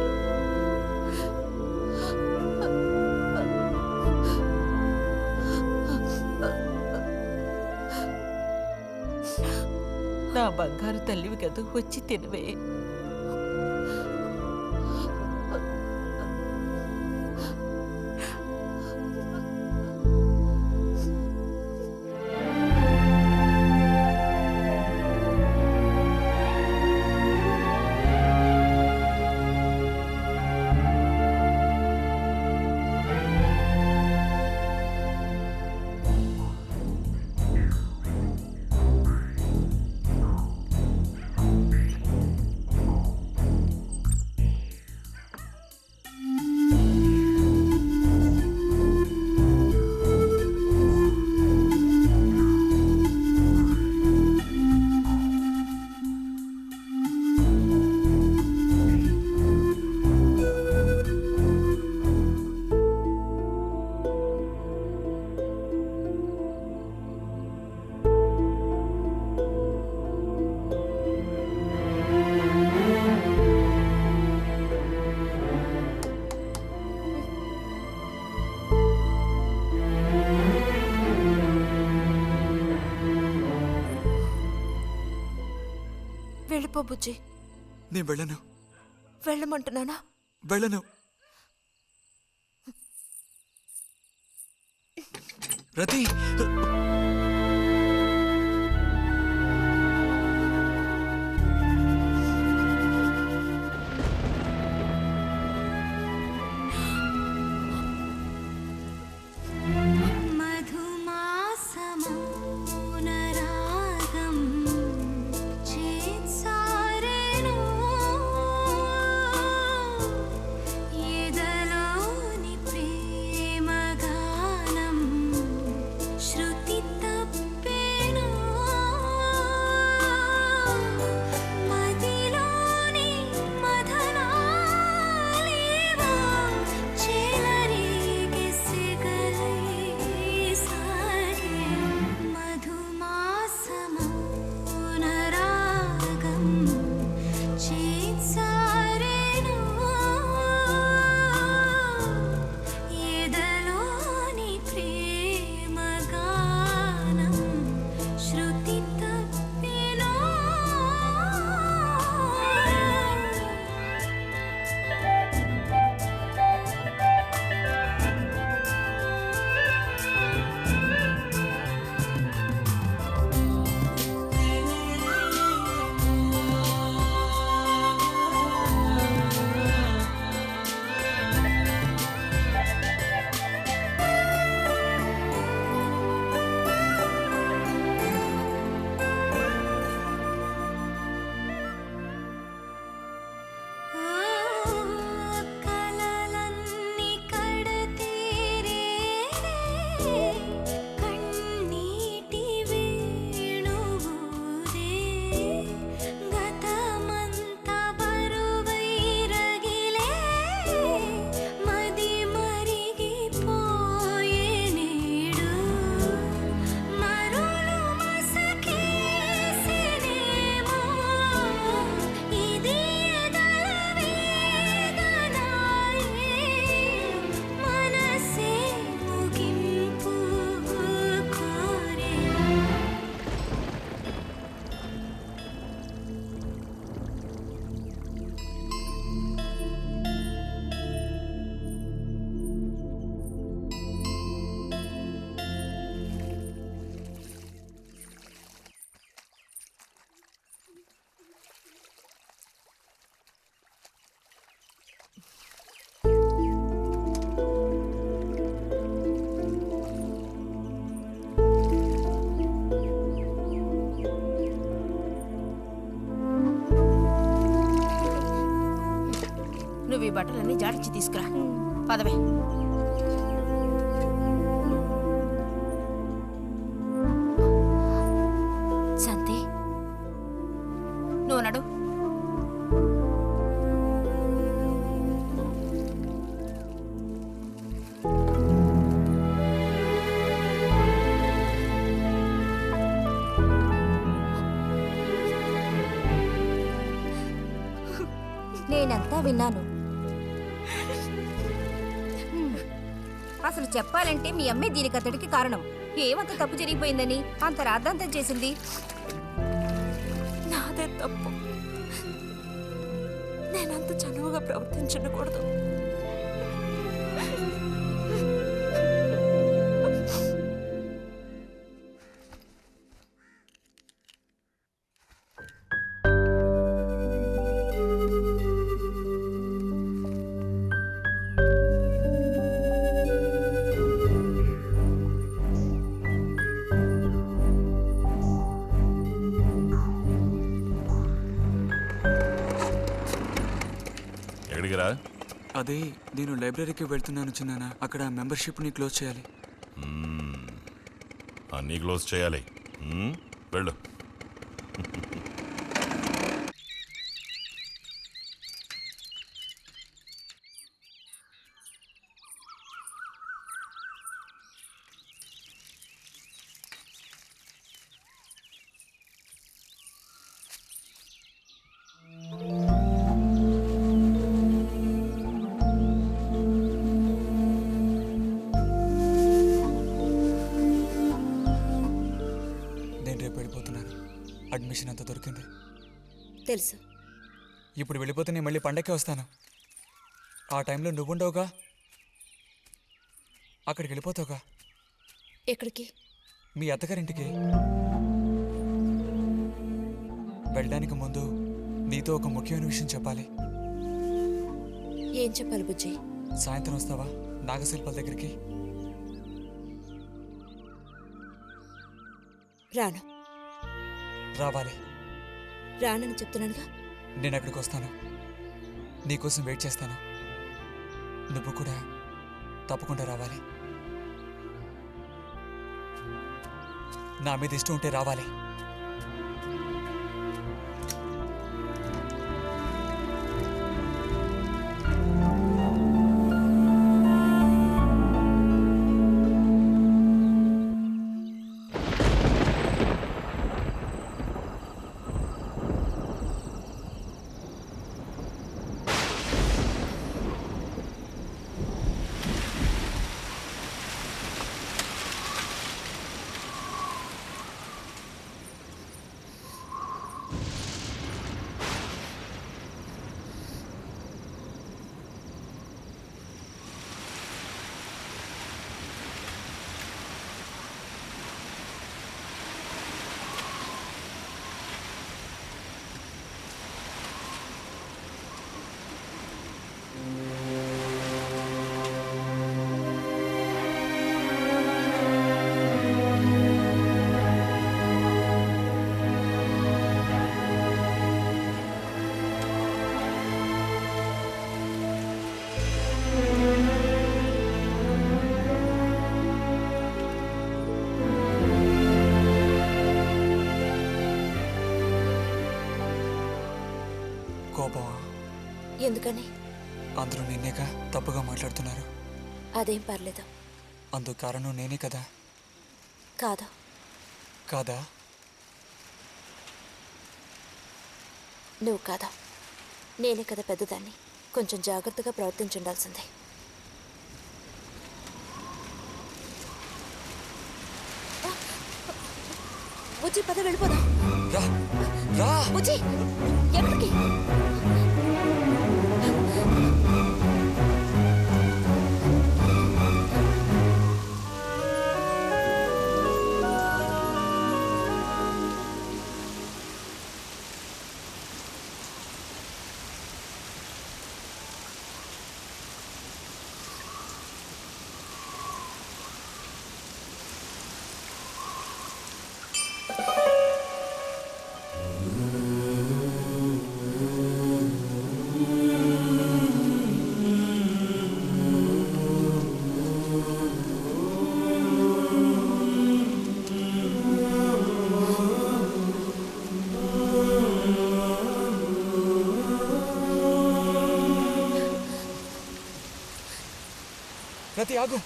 నా బంగారు తల్లివి కదూ, వచ్చి తినవే. వెళ్ళిపో బుజ్జి. నేను వెళ్ళను. వెళ్ళమంటున్నానా? వెళ్ళను. రతి, మధుమాసమౌనరాగం చేత్సారెను ఎదలోని ప్రేమగానం శృతి నువ్వు ఈ బట్టలన్నీ జాడించి తీసుకురా పదవే. శాంతి నువ్వు నడు. నేనంతా విన్నాను. అసలు చెప్పాలంటే మీ అమ్మే దీనికి అతడికి కారణం. ఏమంత తప్పు జరిగిపోయిందని అంత రాద్ధాంతం చేసింది? నాదే తప్పు. నేనంత చనువుగా ప్రవర్తించకూడదు. ఎక్కడికిరా? అదే నేను లైబ్రరీకి వెళ్తున్నాను చిన్నానా. అక్కడ మెంబర్షిప్ని క్లోజ్ చేయాలి. అన్నీ క్లోజ్ చేయాలి. వెళ్ళు. అడ్మిషన్ అంతా దొరికింది. తెలుసు. ఇప్పుడు వెళ్ళిపోతే నేను మళ్ళీ పండక్కి వస్తాను. ఆ టైంలో నువ్వుండవుగా, అక్కడికి వెళ్ళిపోతావుగా. ఎక్కడికి? మీ అత్తగారింటికి. వెళ్ళడానికి ముందు నీతో ఒక ముఖ్యమైన విషయం చెప్పాలి. ఏం చెప్పాలి బుజ్జి? సాయంత్రం వస్తావా నాగశిల్పాల దగ్గరికి? రాను. రావాలి. రానని చెప్తున్నానుగా. నేను అక్కడికి వస్తాను, నీకోసం వెయిట్ చేస్తాను. నువ్వు కూడా తప్పకుండా రావాలి. నా మీద ఇష్టం ఉంటే రావాలి. కోపమా? ఎందుకని? అందరూ నిన్నేగా తప్పుగా మాట్లాడుతున్నారు. అదేం పర్లేదు. అందుకు కారణం నేనే కదా. కాదు. కాదా? నువ్వు కాదా, నేనే కదా పెద్దదాన్ని. కొంచెం జాగ్రత్తగా ప్రవర్తించుండాల్సిందే. బుజ్జి పద వెళ్ళిపోదాం. బుజ్జి ఎక్కడికి? రతి ఆగు.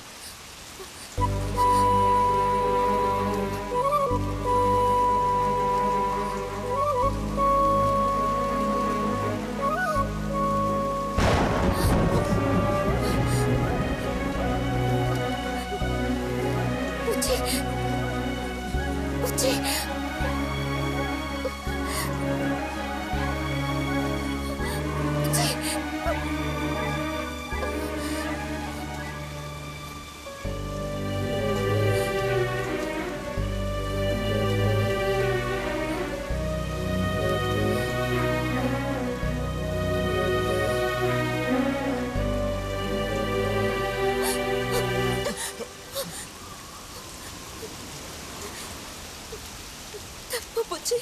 బుజ్జి బుజ్జి బుజ్జి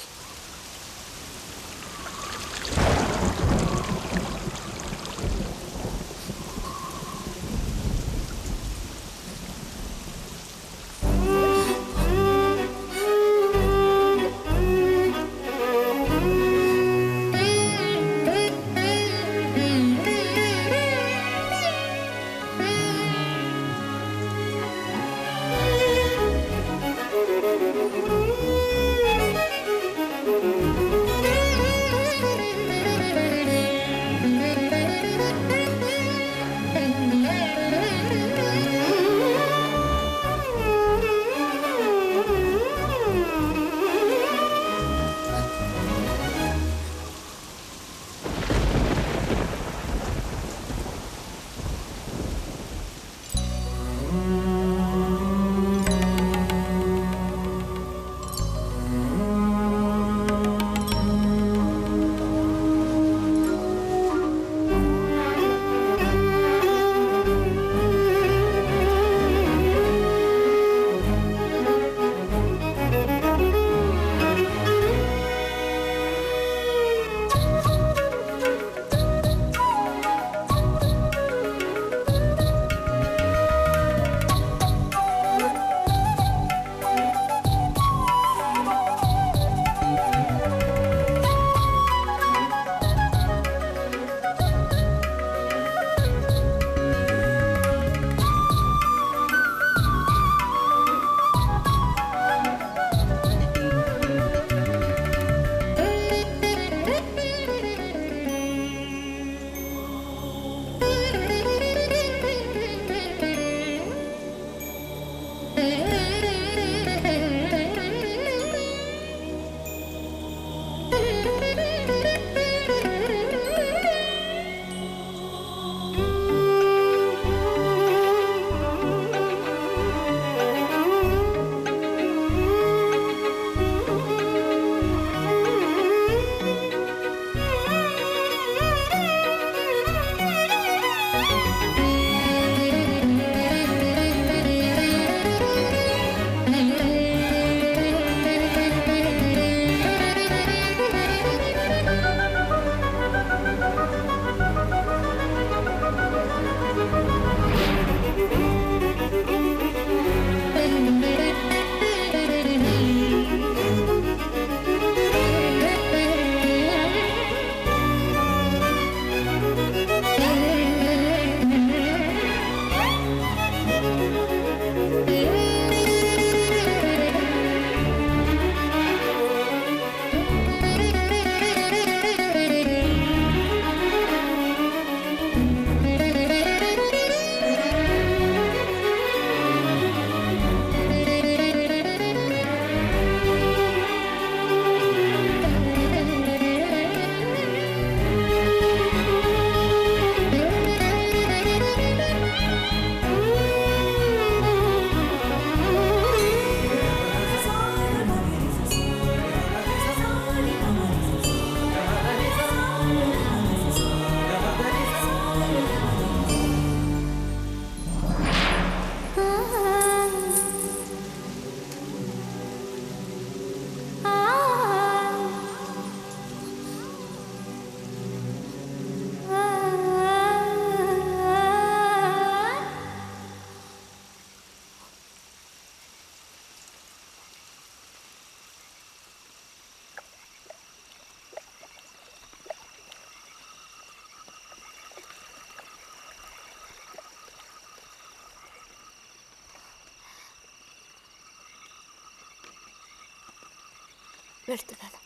వెళ్తున్నాను.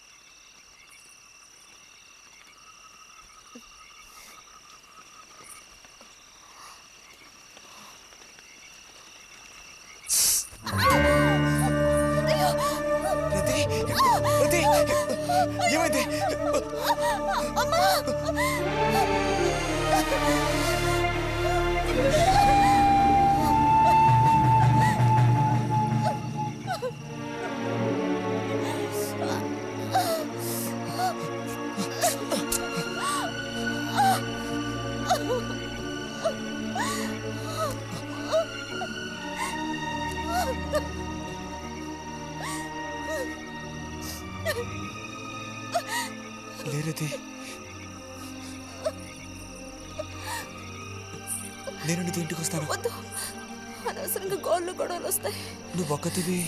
ఏమైంది? లేరది, నేను నీతో ఇంటికి వస్తాను. వద్దు, అనవసరంగా గోళ్ళు గొడవలు వస్తాయి. నువ్వు ఒక్కతివి.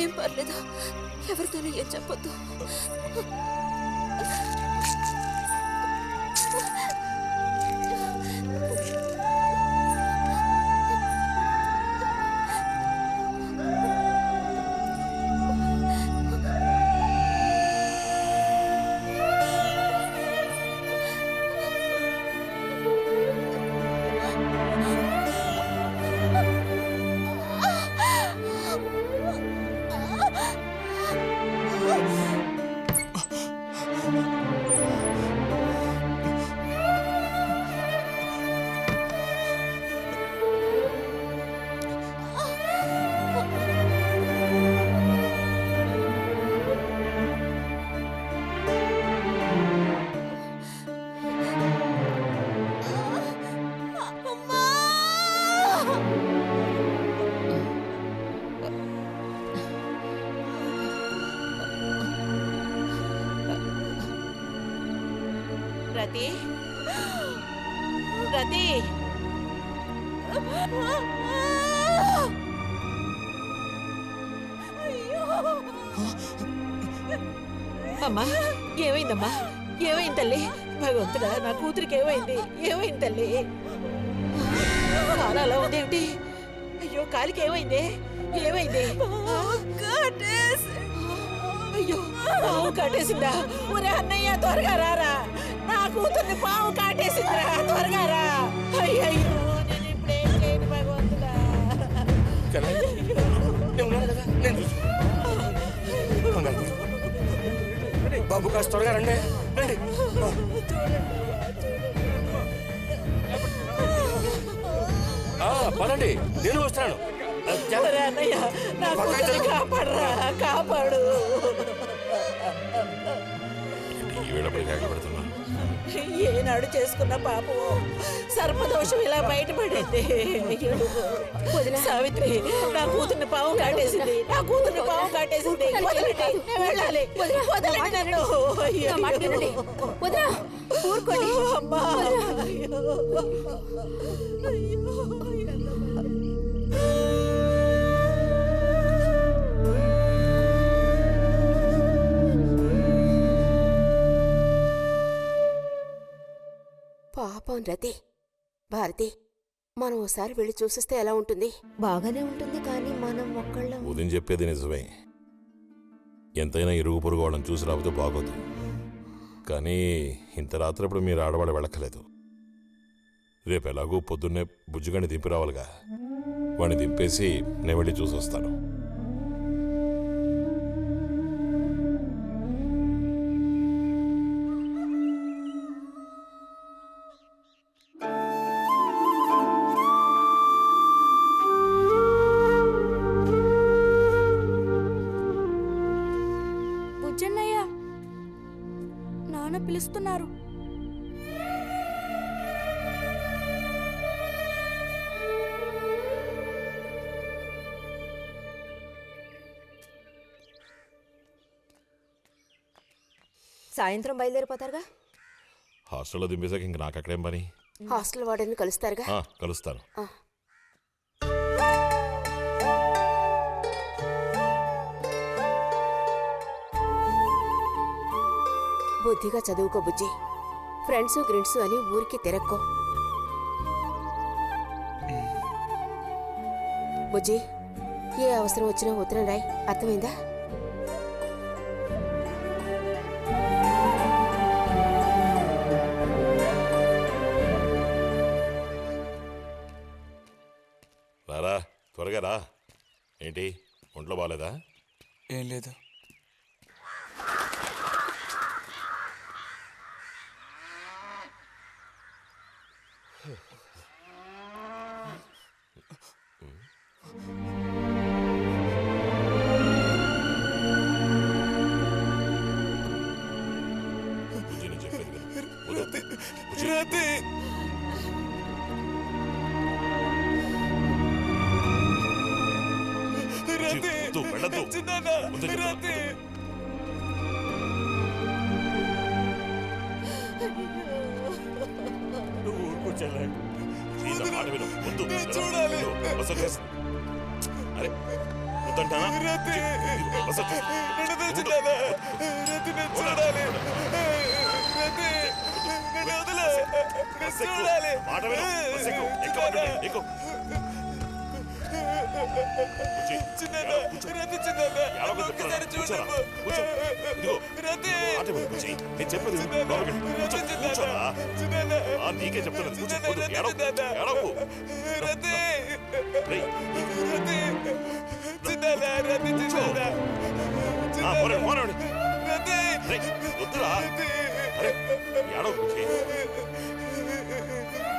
ఏం పర్లేదు, ఎవరితోనూ ఏం చెప్పొద్దు. రతి, రతి, అమ్మా ఏమైందమ్మా? ఏమైంది తల్లి? భగవంతుడా, నా కూతురికి ఏమైంది? ఏమైంది తల్లి? కాలు అలా ఉందేమిటి? అయ్యో, కాలికి ఏమైంది? ఏమైంది? అయ్యో, పాము కాటేసిందా? ఒరే అన్నయ్య, త్వరగా రారా, నా కూతుర్ని పాము కాటేసిందిరా, త్వరగా రా. అయ్యయ్యో, నేను ఇప్పుడేం చేయను భగవంతుడా. బాబు కాస్త త్వరగా రండి. రండి. పదండి, నేను వస్తాను. అన్నయ్య, నా కూతుర్ని కాపాడరా, కాపాడు. ఏనాడు చేసుకున్న పాపం సర్పదోషం ఇలా బయటపడింది. సావిత్రి, నా కూతుర్ని పాము కాటేసింది, నా కూతుర్ని పాము కాటేసింది. వదలండి, నేను వెళ్ళాలి. వదలండి నన్ను. ఊరుకోండి అమ్మా. పాపం రతి. భారతి, మనం ఓసారి వెళ్ళి చూసిస్తే ఎలా ఉంటుంది? బాగానే ఉంటుంది, కానీ మనం ఒక్కళ్ళం. ఉదయం చెప్పేది నిజమే. ఎంతైనా ఇరుగు పొరుగు వాళ్ళని చూసి రాకపోతే బాగోదు. కానీ ఇంత రాత్రప్పుడు మీరు ఆడవాళ్ళు వెళ్ళక్కలేదు. రేపు ఎలాగూ పొద్దున్నే బుజ్జిగాని దింపి రావాలిగా. వాడిని దింపేసి నేను వెళ్ళి చూసి వస్తాను. పిలుస్తున్నారు. సాయంత్రం బయలుదేరిపోతారుగా? హాస్టల్లో దింపేశాక ఇంక నాకు అక్కడేం పని? హాస్టల్ వార్డెన్ కలుస్తారుగా? కలుస్తాను. బుద్ధిగా చదువుకో బుజ్జి. ఫ్రెండ్స్ గ్రిండ్స్ అని ఊరికి తిరక్కో. బుజ్జి, ఏ అవసరం వచ్చినా ఉత్తరం రాయి, అర్థమైందా? త్వరగా రా. ఏంటి ఒంట్లో బాగాలేదా? ఏం లేదు. బుజ్జి నేను చెప్పేది విను. వద్దు. బుజ్జి. రాతి బుజ్జి, వద్దు, వెళ్ళొద్దు. వద్దు చెప్పు. రాతి నువ్వు ఊరుకో చెల్లె. సీత మాట విను. వద్దు. చూడాలి. బస్ వచ్చేసి. అరే వద్దంటానా? రాతి బస్ వచ్చేసి. నన్ను తెచ్చిందానా? రాతి నేను చూడాలి. రాతి నన్ను వదిలే. నేను చూడాలి. మాట విను. బస్ ఎక్కు. ఎక్కమంటుంటే ఎక్కు. బుజ్జి, చిన్నానా, రాతి చిన్నానా, ఏడవకు ఒక్కసారి చెప్తున్నా. చూడమ్మా. కూర్చో. ఇదిగో రాతి మాట విను బుజ్జి. నేను చెప్పేది విను. లోపలికి వెళ్ళు. కూర్చో. కూర్చోరా. ఆ, నీకే చెప్తున్నాను. కూర్చో. వద్దు. ఏడవకు. ఏడవకు. రాతి రేయ్. రాతి చిన్నానా, రాతి చిన్నానా, ఆ, పోనీ, పోనీ. రాతి రేయ్, వద్దురా. అరే ఏడవకు బుజ్జి.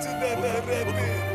చిన్నానా, రాతి